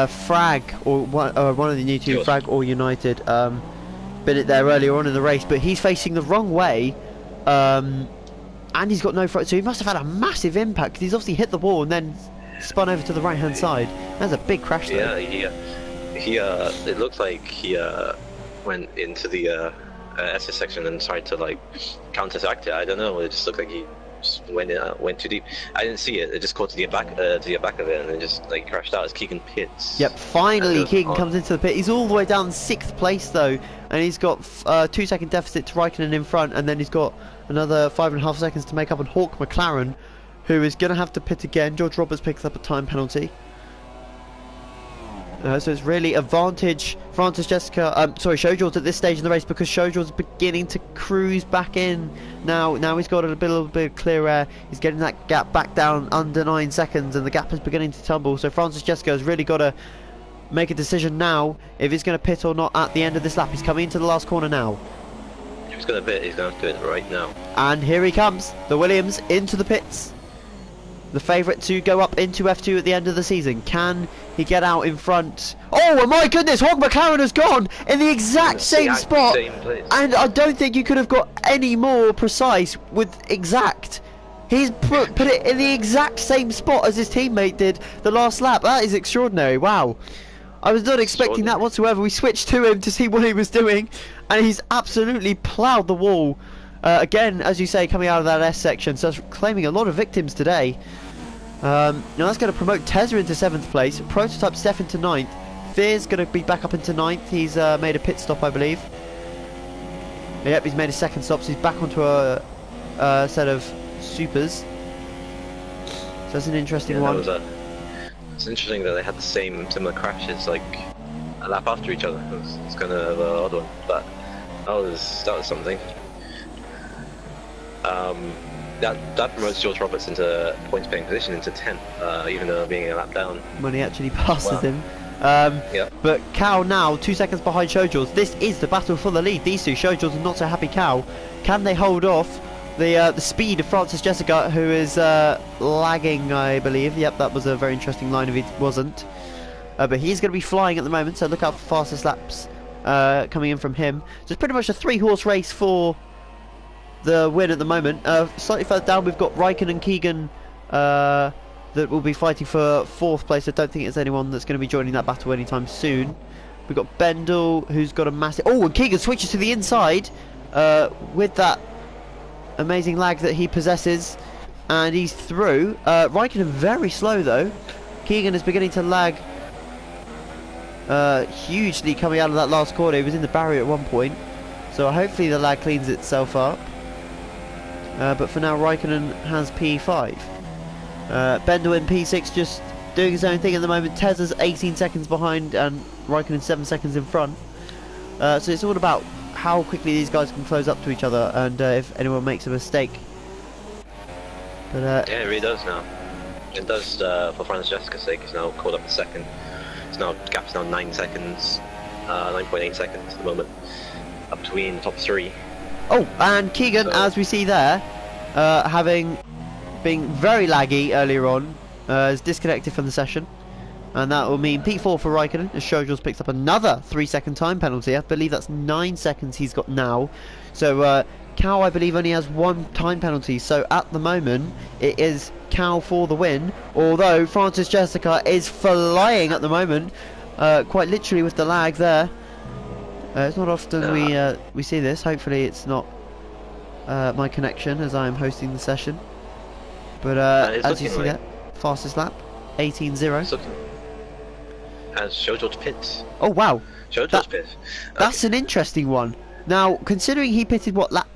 Frag or one of the new two, Frag or United, been it there earlier on in the race, but he's facing the wrong way, and he's got no front, so he must have had a massive impact because he's obviously hit the wall and then spun over to the right hand side. That's a big crash there. Yeah, he it looked like he went into the SS section and tried to like counteract it. I don't know. It just looked like he just went too deep. I didn't see it. It just caught to the back of it, and it just like crashed out as Keegan pits. Yep. Finally, Keegan comes into the pit. He's all the way down 6th place though, and he's got 2 second deficit to Raikkonen in front, and then he's got another 5.5 seconds to make up on Hawk McLaren, who is going to have to pit again. George Roberts picks up a time penalty. So it's really advantage Francis Jessica, Shojals at this stage in the race, because Shojals is beginning to cruise back in now. Now he's got a little bit of clear air. He's getting that gap back down under 9 seconds, and the gap is beginning to tumble. So Francis Jessica has really got to make a decision now if he's going to pit or not at the end of this lap. He's coming into the last corner now. If he's going to pit, he's going to do it right now. And here he comes, the Williams into the pits. The favourite to go up into F2 at the end of the season. Can he get out in front? Oh my goodness, Hawk McLaren has gone in the exact same spot, and I don't think you could have got any more precise with exact. He's put it in the exact same spot as his teammate did the last lap. That is extraordinary. Wow, I was not expecting that whatsoever. We switched to him to see what he was doing, and he's absolutely ploughed the wall. Again, as you say, coming out of that S section, so claiming a lot of victims today. Now that's going to promote Tezza into 7th place, Prototype Steph into 9th, Fear's going to be back up into 9th, he's made a pit stop I believe. Yep, he's made a 2nd stop, so he's back onto a set of supers. So that's an interesting one. It's interesting that they had the similar crashes like a lap after each other. It's kind of an odd one, but that was something. That promotes George Roberts into points paying position into 10th, even though being a lap down. When he actually passes him. Yeah. But Cow now 2 seconds behind Shojals. This is the battle for the lead. These two, Shojals and not so happy Cow. Can they hold off the speed of Francis Jessica, who is lagging, I believe? Yep, that was a very interesting line if he wasn't. But he's going to be flying at the moment, so look out for fastest laps coming in from him. So it's pretty much a 3-horse race for the win at the moment. Slightly further down we've got Raikkonen and Keegan that will be fighting for 4th place. I don't think there's anyone that's going to be joining that battle anytime soon. We've got Bendel, who's got a massive... Oh, and Keegan switches to the inside with that amazing lag that he possesses, and he's through. Raikkonen very slow though. Keegan is beginning to lag hugely coming out of that last corner. He was in the barrier at one point, so hopefully the lag cleans itself up. But for now, Raikkonen has P5. Bendel in P6 just doing his own thing at the moment. Tezza's 18 seconds behind and Raikkonen 7 seconds in front. So it's all about how quickly these guys can close up to each other, and if anyone makes a mistake. But yeah, it really does now. It does for Francesca's sake. He's now caught up to second. It's now gap's now 9 seconds, 9.8 seconds at the moment, up between the top three. Oh, and Keegan, as we see there, having been very laggy earlier on, is disconnected from the session. And that will mean P4 for Raikkonen, as Shojals picks up another 3-second time penalty. I believe that's 9 seconds he's got now. So Cow, I believe, only has 1 time penalty. So at the moment, it is Cow for the win. Although Francis Jessica is flying at the moment, quite literally with the lag there. It's not often we see this. Hopefully it's not my connection as I am hosting the session. But as you see that, fastest lap, 18.0. As Shojals pits. Oh wow, Shojals pit. That's an interesting one. Now, considering he pitted what lap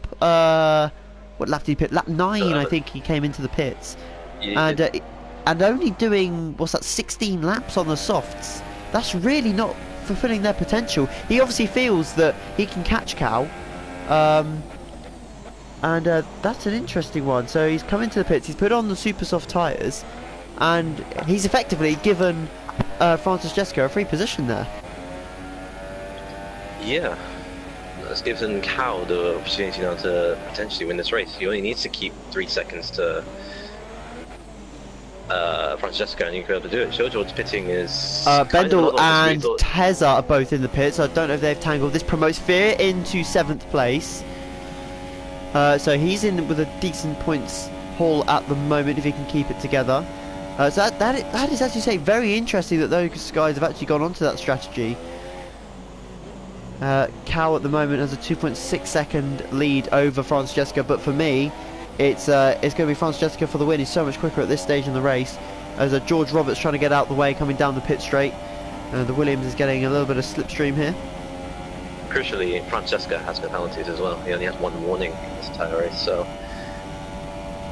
did he pit? Lap 9, I think he came into the pits, and only doing, what's that, 16 laps on the softs. That's really not fulfilling their potential. He obviously feels that he can catch Cow, and that's an interesting one. So he's come into the pits, he's put on the super soft tyres, and he's effectively given Francis Jessica a free position there. Yeah, that's given Cow the opportunity now to potentially win this race. He only needs to keep 3 seconds to Francis Jessica, and you can be able to do it. Shojals pitting is Bendel and Tezza are both in the pits, so I don't know if they've tangled. This promotes Fear into 7th place. So he's in with a decent points haul at the moment if he can keep it together. So that is, as you say, very interesting that those guys have actually gone onto that strategy. Cow at the moment has a 2.6 second lead over Francis Jessica, but for me, it's going to be Francis Jessica for the win. He's so much quicker at this stage in the race. As George Roberts trying to get out the way, coming down the pit straight. The Williams is getting a little bit of slipstream here. Crucially, Francis Jessica has no penalties as well. He only has 1 warning in this entire race, so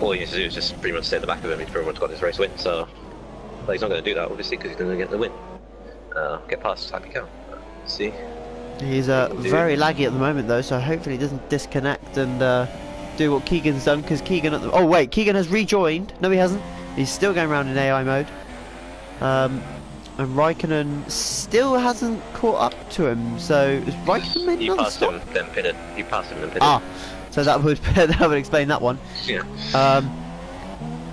all he needs to do is just pretty much stay at the back of him. He's pretty much got his race win, so but he's not going to do that, obviously, because he's going to get the win. Get past Happy Cow. See? He's very laggy at the moment, though, so hopefully he doesn't disconnect and do what Keegan's done, because Keegan oh wait, Keegan has rejoined. No, he hasn't. He's still going around in AI mode. And Raikkonen still hasn't caught up to him, so is Raikkonen made another stop? He passed him, then pitted. He passed him, then pitted. Ah, so that would explain that one. Yeah.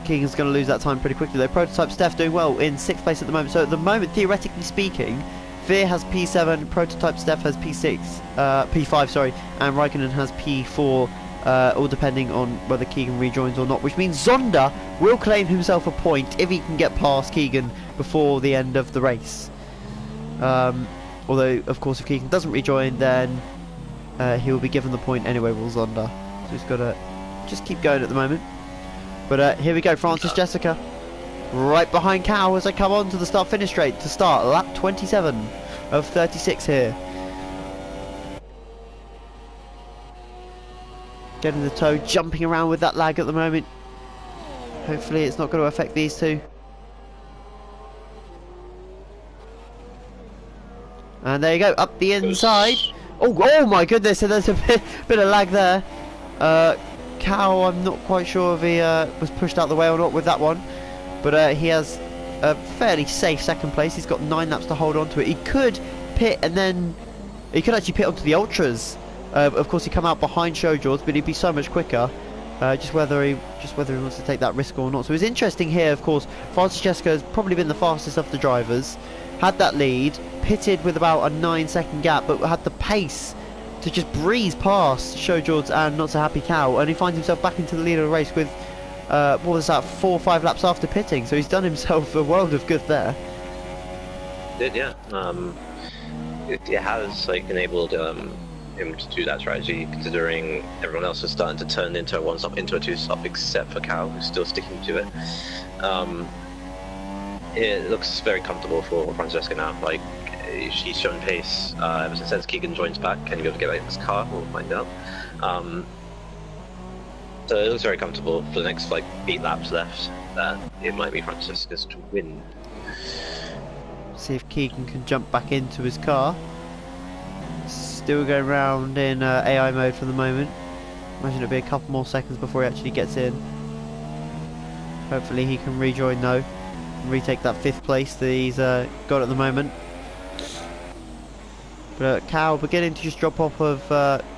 Keegan's going to lose that time pretty quickly though. Prototype Steph doing well in 6th place at the moment. So at the moment, theoretically speaking, Veer has P7, Prototype Steph has P6, P5, sorry, and Raikkonen has P4, all depending on whether Keegan rejoins or not, which means Zonda will claim himself a point if he can get past Keegan before the end of the race. Although, of course, if Keegan doesn't rejoin, then he will be given the point anyway, will Zonda. So he's got to just keep going at the moment. But here we go, Francis Jessica. Right behind Cow as they come on to the start-finish straight to start lap 27 of 36 here. Getting the toe, jumping around with that lag at the moment. Hopefully it's not going to affect these two. And there you go, up the inside. Oh my goodness, so there's a bit of lag there. Cow, I'm not quite sure if he was pushed out the way or not with that one. But he has a fairly safe 2nd place. He's got 9 laps to hold on to it. He could pit and then he could actually pit onto the ultras. Of course, he'd come out behind Shojals, but he'd be so much quicker. Just whether he wants to take that risk or not. So it's interesting here. Of course, Francis Jessica has probably been the fastest of the drivers. Had that lead, pitted with about a 9-second gap, but had the pace to just breeze past Shojals and Not So Happy Cow, and he finds himself back into the lead of the race with. What was that, 4 or 5 laps after pitting, so he's done himself a world of good there. Did, yeah. It has like enabled him to do that strategy, considering everyone else is starting to turn into a one-stop, into a two-stop, except for Cal, who's still sticking to it. It looks very comfortable for Francesca now. Like, she's shown pace ever since Keegan joins back. Can he be able to get back in his car? We'll find out. So it looks very comfortable for the next, like, 8 laps left. That it might be Francesca's to win. See if Keegan can jump back into his car. Still going around in AI mode for the moment. Imagine it'll be a couple more seconds before he actually gets in. Hopefully he can rejoin though, and retake that 5th place that he's got at the moment. But Cal beginning to just drop off of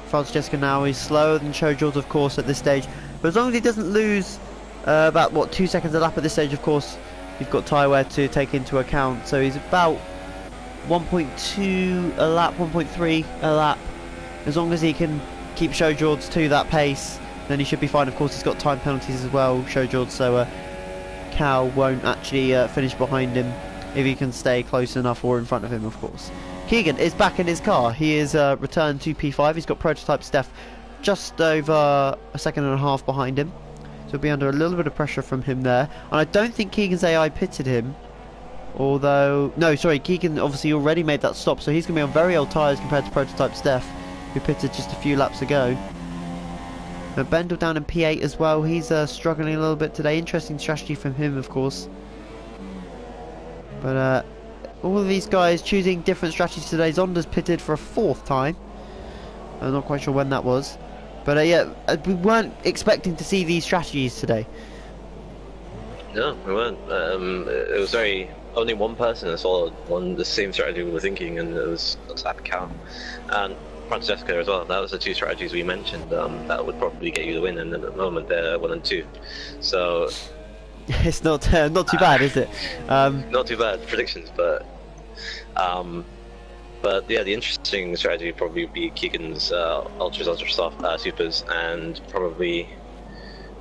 Francesca now. He's slower than Shojord, of course, at this stage. But as long as he doesn't lose about, what, 2 seconds a lap at this stage, of course, you've got tyre wear to take into account. So he's about 1.2 a lap, 1.3 a lap. As long as he can keep Shojord's to that pace, then he should be fine. Of course, he's got time penalties as well, Shojord, so Cal won't actually finish behind him if he can stay close enough or in front of him, of course. Keegan is back in his car. He is returned to P5. He's got prototype Steph just over a second and a half behind him. So he'll be under a little bit of pressure from him there. And I don't think Keegan's AI pitted him. Although, no, sorry, Keegan obviously already made that stop. So he's going to be on very old tyres compared to prototype Steph, who pitted just a few laps ago. But Bendel down in P8 as well. He's struggling a little bit today. Interesting strategy from him, of course. But all of these guys choosing different strategies today. Zonda's pitted for a 4th time. I'm not quite sure when that was. But yeah, we weren't expecting to see these strategies today. No, we weren't. It was only one person that saw the same strategy we were thinking, and it was Cal and Francesca as well. That was the 2 strategies we mentioned that would probably get you the win, and at the moment they're 1 and 2. So it's not too bad, is it? Not too bad predictions, but yeah, the interesting strategy would probably be Keegan's ultra soft supers, and probably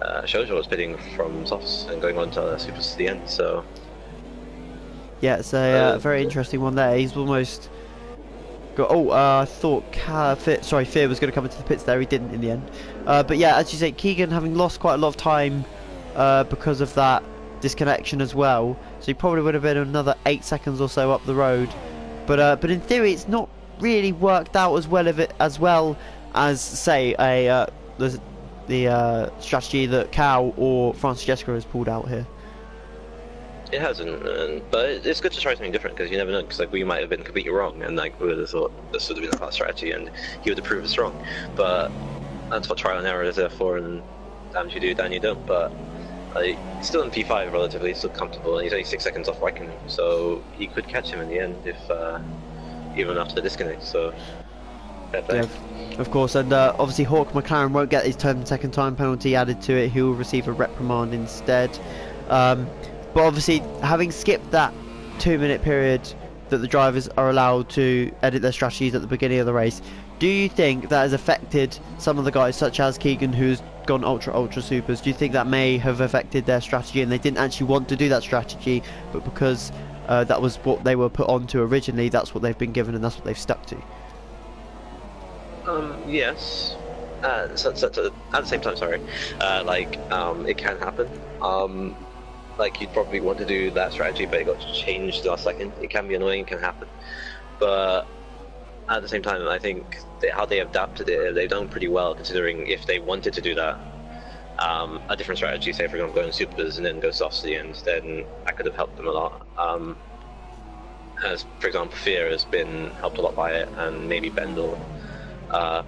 Shojord was pitting from softs and going on to supers to the end. So yeah, it's a very interesting one there. He's almost got. I thought Fear was going to come into the pits there. He didn't in the end. But yeah, as you say, Keegan having lost quite a lot of time because of that disconnection as well. So he probably would have been another 8 seconds or so up the road. But in theory, it's not really worked out as well as say the strategy that Cal or Francesca has pulled out here. It hasn't, but it's good to try something different, because you never know. Because like, we might have been completely wrong, and like we would have thought this would have been the fast strategy, and he would have proved us wrong. But that's what trial and error is there for, and damn you do, damn you don't. But like, he's still in P5 relatively, still comfortable, and he's only 6 seconds off Raikkonen, so he could catch him in the end if even after the disconnect. So yeah, of course, and obviously Hawk McLaren won't get his 10-second time penalty added to it. He will receive a reprimand instead. But obviously, having skipped that 2-minute period that the drivers are allowed to edit their strategies at the beginning of the race, do you think that has affected some of the guys, such as Keegan, who's gone ultra supers? Do you think that may have affected their strategy, and they didn't actually want to do that strategy, but because that was what they were put onto originally, that's what they've been given and that's what they've stuck to? Yes. So at the same time, sorry, it can happen. Like, you'd probably want to do that strategy, but it got changed last second. It can be annoying, it can happen. But at the same time, I think how they adapted it, they've done pretty well, considering if they wanted to do that, a different strategy, say for example going supers and then go softs to the end, then that could have helped them a lot. As for example, Fear has been helped a lot by it, and maybe Bendel.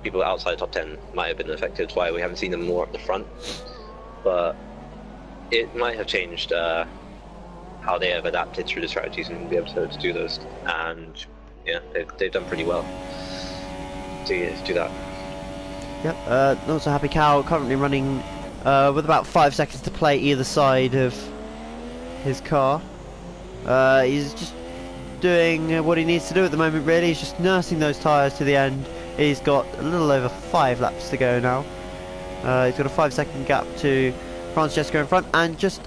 People outside the top 10 might have been affected, why we haven't seen them more up the front. But it might have changed how they have adapted through the strategies and be able to do those. And yeah, they've done pretty well to do that. Yep, not so happy Cal currently running with about 5 seconds to play either side of his car. He's just doing what he needs to do at the moment, really. He's just nursing those tyres to the end. He's got a little over 5 laps to go now. He's got a 5-second gap to Francesca in front, and just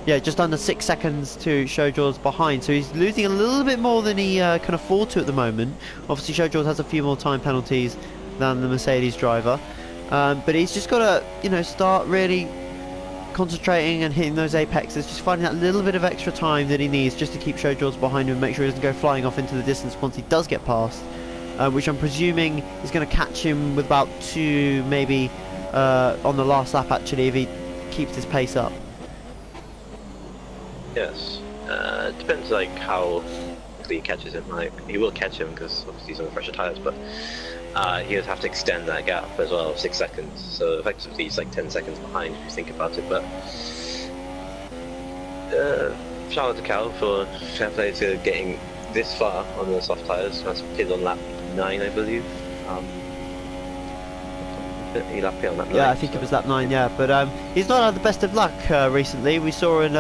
Yeah, just under 6 seconds to Showjaw's behind, so he's losing a little bit more than he can afford to at the moment. Obviously, Showjaw has a few more time penalties than the Mercedes driver, but he's just got to, start really concentrating and hitting those apexes, just finding that little bit of extra time that he needs just to keep Showjaw's behind him and make sure he doesn't go flying off into the distance once he does get past, which I'm presuming is going to catch him with about 2, maybe on the last lap actually, if he keeps his pace up. Yes. It depends like how quickly he catches him. Like he will catch him because obviously he's on the fresher tires, but he would have to extend that gap as well, 6 seconds. So effectively he's like 10 seconds behind if you think about it. But shout out to Cal for fair play to getting this far on the soft tires. That's pitted on lap 9, I believe. He lapped on lap 9. Yeah, I think it was lap 9. Yeah, but he's not had the best of luck recently. We saw in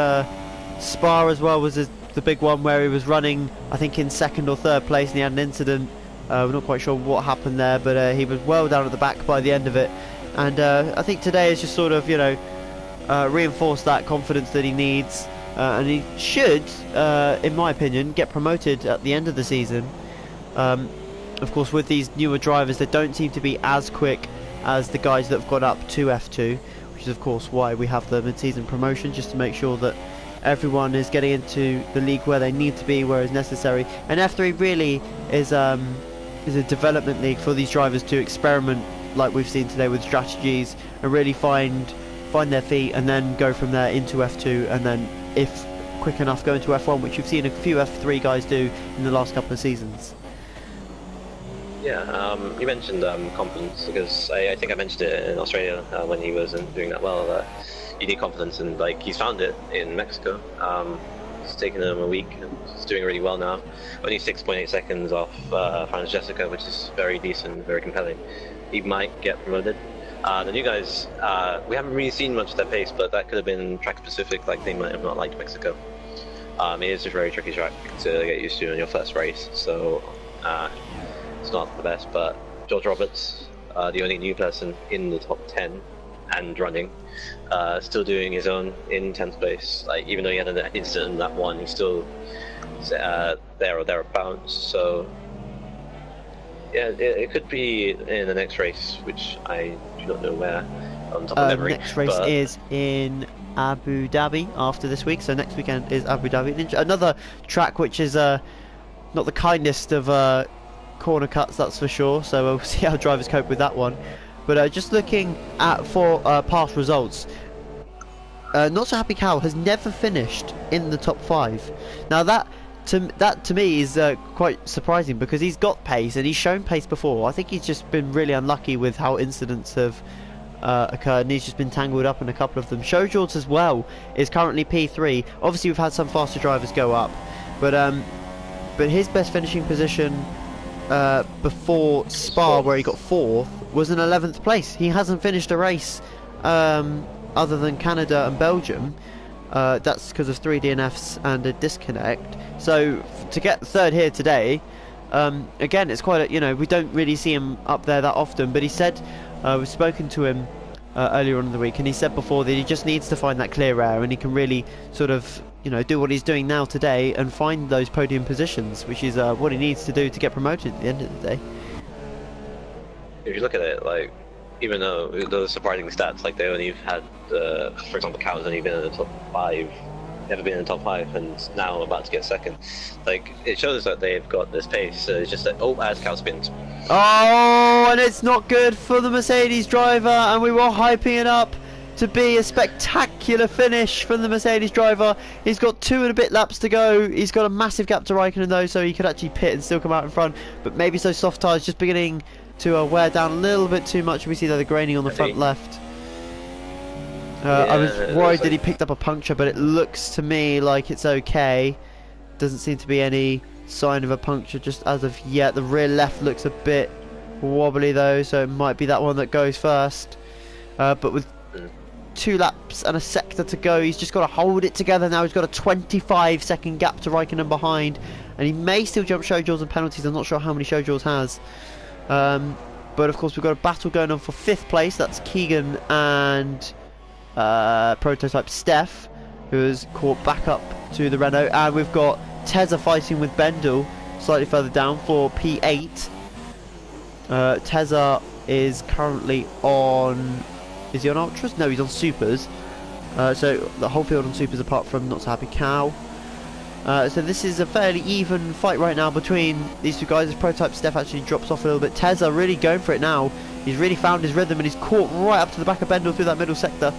Spa as well was the big one where he was running, I think, in 2nd or 3rd place, and he had an incident. We're not quite sure what happened there, but he was well down at the back by the end of it. And I think today has just sort of, reinforced that confidence that he needs, and he should, in my opinion, get promoted at the end of the season. Of course, with these newer drivers, they don't seem to be as quick as the guys that have gone up to F2, which is of course why we have the mid-season promotion, just to make sure that everyone is getting into the league where they need to be, where is necessary. And F3 really is a development league for these drivers to experiment, like we've seen today, with strategies and really find their feet, and then go from there into F2, and then if quick enough go into F1, which you've seen a few F3 guys do in the last couple of seasons. Yeah, you mentioned confidence, because I think I mentioned it in Australia when he wasn't doing that well. You need confidence, and like he's found it in Mexico. It's taken him a week, and he's doing really well now. Only 6.8 seconds off Franz Jessica, which is very decent, very compelling. He might get promoted. The new guys, we haven't really seen much of their pace, but that could have been track specific. Like they might have not liked Mexico. It is a very tricky track to get used to in your first race, so it's not the best. But George Roberts, the only new person in the top 10 and running, still doing his own in 10th place. Like even though he had an incident in that one, he's still there or thereabouts. So yeah, it could be in the next race, which I do not know where on top of memory. Next race is in Abu Dhabi after this week, so next weekend is Abu Dhabi. Another track which is not the kindest of corner cuts, that's for sure, so we'll see how drivers cope with that one. But just looking at past results, Not So Happy Cow has never finished in the top 5. Now that to me is quite surprising, because he's got pace and he's shown pace before. I think he's just been really unlucky with how incidents have occurred, and he's just been tangled up in a couple of them. Showjaw's as well is currently P3. Obviously we've had some faster drivers go up, but his best finishing position before Spa, where he got 4th, was in 11th place. He hasn't finished a race other than Canada and Belgium. That's because of 3 DNFs and a disconnect. So to get 3rd here today, again, it's quite a, we don't really see him up there that often, but he said, we've spoken to him earlier on in the week, and he said before that he just needs to find that clear air, and he can really sort of do what he's doing now today and find those podium positions, which is what he needs to do to get promoted at the end of the day. If you look at it, like, even though those surprising stats, like they only had, for example, Cow's only been in the top 5, never been in the top 5, and now about to get 2nd. Like, it shows that they've got this pace. So it's just that, as Cow spins. Oh, and it's not good for the Mercedes driver, and we were hyping it up to be a spectacular finish from the Mercedes driver. He's got 2 and a bit laps to go. He's got a massive gap to Raikkonen though, so he could actually pit and still come out in front, but maybe those soft tyres just beginning to wear down a little bit too much. We see that the graining on the front left. I was worried that he picked up a puncture, but it looks to me like it's okay. Doesn't seem to be any sign of a puncture just as of yet. The rear left looks a bit wobbly though, so it might be that one that goes first. But with 2 laps and a sector to go, he's just got to hold it together now. He's got a 25-second gap to Raikkonen behind, and he may still jump Showjaws and penalties. I'm not sure how many Showjaws has. But of course we've got a battle going on for 5th place. That's Keegan and Prototype Steph. who has caught back up to the Renault, and we've got Tezza fighting with Bendel slightly further down for P8. Tezza is currently on... Is he on Ultras? No, he's on Supers. So the whole field on Supers apart from Not So Happy Cow. So this is a fairly even fight right now between these two guys. As Prototype Steph actually drops off a little bit. Tezza really going for it now. He's really found his rhythm and he's caught right up to the back of Bendel through that middle sector.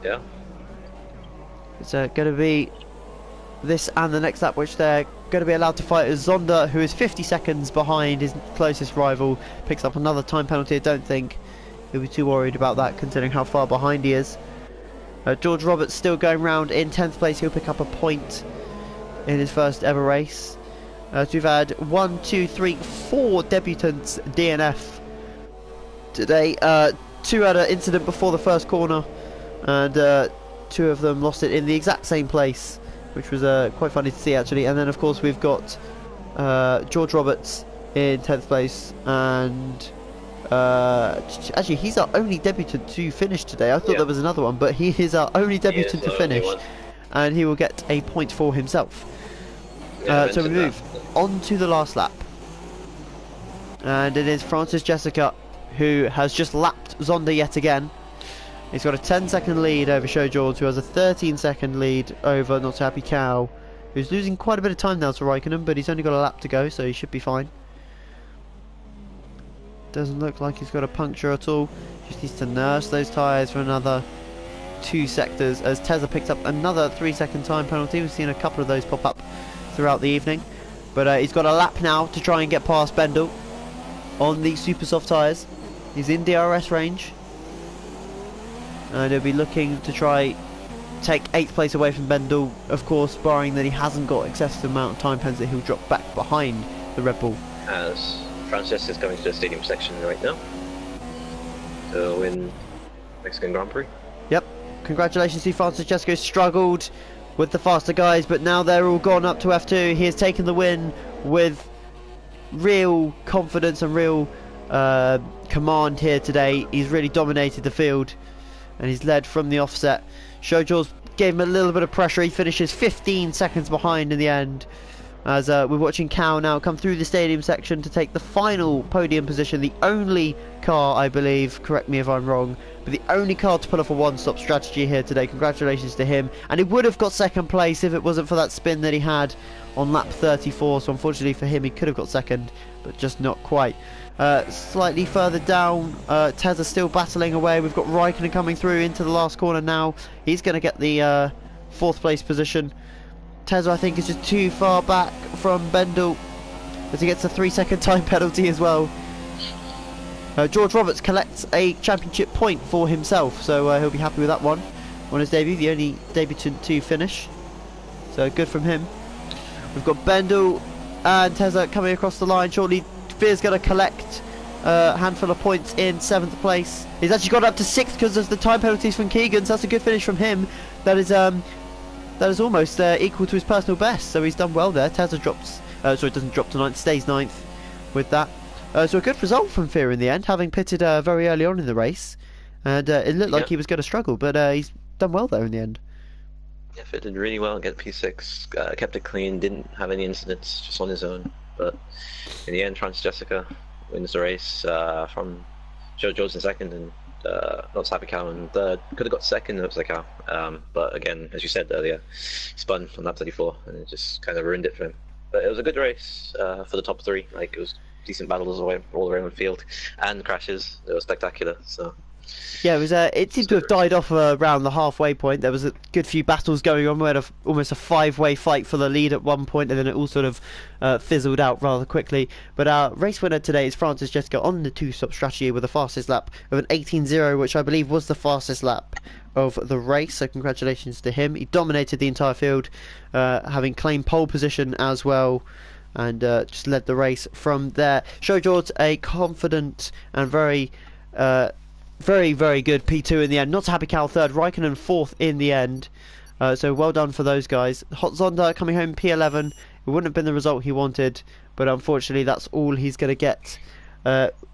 Yeah. It's going to be this and the next lap which they're going to be allowed to fight as Zonda, who is 50 seconds behind his closest rival, picks up another time penalty. I don't think he'll be too worried about that considering how far behind he is. George Roberts still going round in 10th place. He'll pick up a point in his first ever race. So we've had 4 debutants DNF today. 2 had an incident before the first corner, and 2 of them lost it in the exact same place, which was quite funny to see actually. And then of course we've got George Roberts in 10th place, and actually he's our only debutant to finish today. I thought there was another one, but he is our only debutant to finish, and he will get a point for himself. So we move on to the last lap, and it is Francis Jessica who has just lapped Zonda yet again. He's got a 10-second lead over Show George, who has a 13-second lead over Not So Happy Cow, who's losing quite a bit of time now to Raikkonen, but he's only got a lap to go, so he should be fine. Doesn't look like he's got a puncture at all. Just needs to nurse those tyres for another 2 sectors, as Tezza picks up another 3-second time penalty. We've seen a couple of those pop up throughout the evening, but he's got a lap now to try and get past Bendel on the super soft tyres. He's in DRS range, and he'll be looking to try take 8th place away from Bendel, of course barring that he hasn't got excessive amount of time pens that he'll drop back behind the Red Bull. As Francis is coming to the stadium section right now to win Mexican Grand Prix. Yep, congratulations to Francis Jesco. Struggled with the faster guys, but now they're all gone up to F2. He has taken the win with real confidence and real command here today. He's really dominated the field, and he's led from the offset. Showjaws gave him a little bit of pressure. He finishes 15 seconds behind in the end, as we're watching Cow now come through the stadium section to take the final podium position. The only car, I believe, correct me if I'm wrong, but the only car to pull off a one-stop strategy here today. Congratulations to him, and he would have got second place if it wasn't for that spin that he had on lap 34, so unfortunately for him he could have got second, but just not quite. Slightly further down, Tezza still battling away. We've got Raikkonen coming through into the last corner now. He's going to get the 4th place position. Tezza, I think, is just too far back from Bendel, as he gets a 3-second time penalty as well. George Roberts collects a championship point for himself, so he'll be happy with that one on his debut, the only debutant to finish, so good from him. We've got Bendel and Tezza coming across the line shortly. Fear's going to collect a handful of points in 7th place. He's actually got up to 6th because of the time penalties from Keegan, so that's a good finish from him. That is almost equal to his personal best, so he's done well there. Tezza drops, sorry, doesn't drop to 9th, stays 9th with that. So a good result from Fear in the end, having pitted very early on in the race, and it looked like he was going to struggle, but he's done well there in the end. Yeah, fitted really well, get P6, kept it clean, didn't have any incidents, just on his own. But in the end, Francis Jessica wins the race from Joe Jones in 2nd, and not Happy Cow in 3rd. Could have got 2nd, looks like Cow. But again, as you said earlier, spun on lap 34, and it just kind of ruined it for him. But it was a good race for the top 3. Like, it was decent battles all around the field, and crashes. They were spectacular. So. Yeah, it was. It seemed to have died off around the halfway point. There was a good few battles going on. We had almost a 5-way fight for the lead at one point, and then it all sort of fizzled out rather quickly. But our race winner today is Francis Jessica on the 2-stop strategy with the fastest lap of an 18.0, which I believe was the fastest lap of the race. So congratulations to him. He dominated the entire field, having claimed pole position as well, and just led the race from there. Show George a confident and very good P2 in the end. Not So Happy Cow 3rd, Raikkonen 4th in the end. So well done for those guys. Hot Zonda coming home P11. It wouldn't have been the result he wanted, but unfortunately that's all he's going to get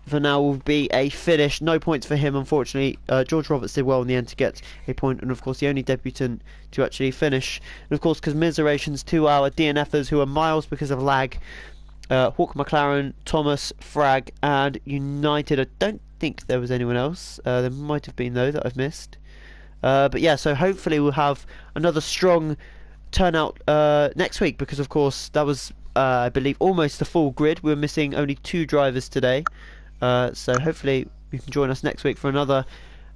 for now will be a finish. No points for him, unfortunately. George Roberts did well in the end to get a point, and of course the only debutant to actually finish. And of course commiserations to our DNFers who are miles because of lag. Hawk McLaren, Thomas, Frag, and United. I don't think there was anyone else. There might have been though that I've missed. But yeah, so hopefully we'll have another strong turnout next week, because of course that was I believe almost the full grid. We were missing only 2 drivers today. So hopefully you can join us next week for another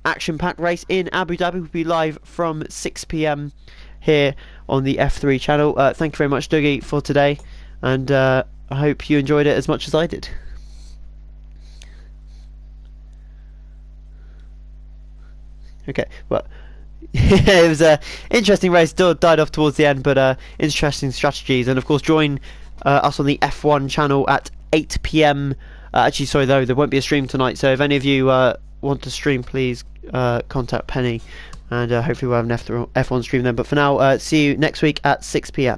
action-packed race in Abu Dhabi. We'll be live from 6 PM here on the F3 channel. Thank you very much, Dougie, for today, and I hope you enjoyed it as much as I did. Okay, well, it was a interesting race. Died off towards the end, but interesting strategies. And of course, join us on the F1 channel at 8 PM. Actually, sorry though, there won't be a stream tonight. So if any of you want to stream, please contact Penny, and hopefully we'll have an F1 stream then. But for now, see you next week at 6 PM.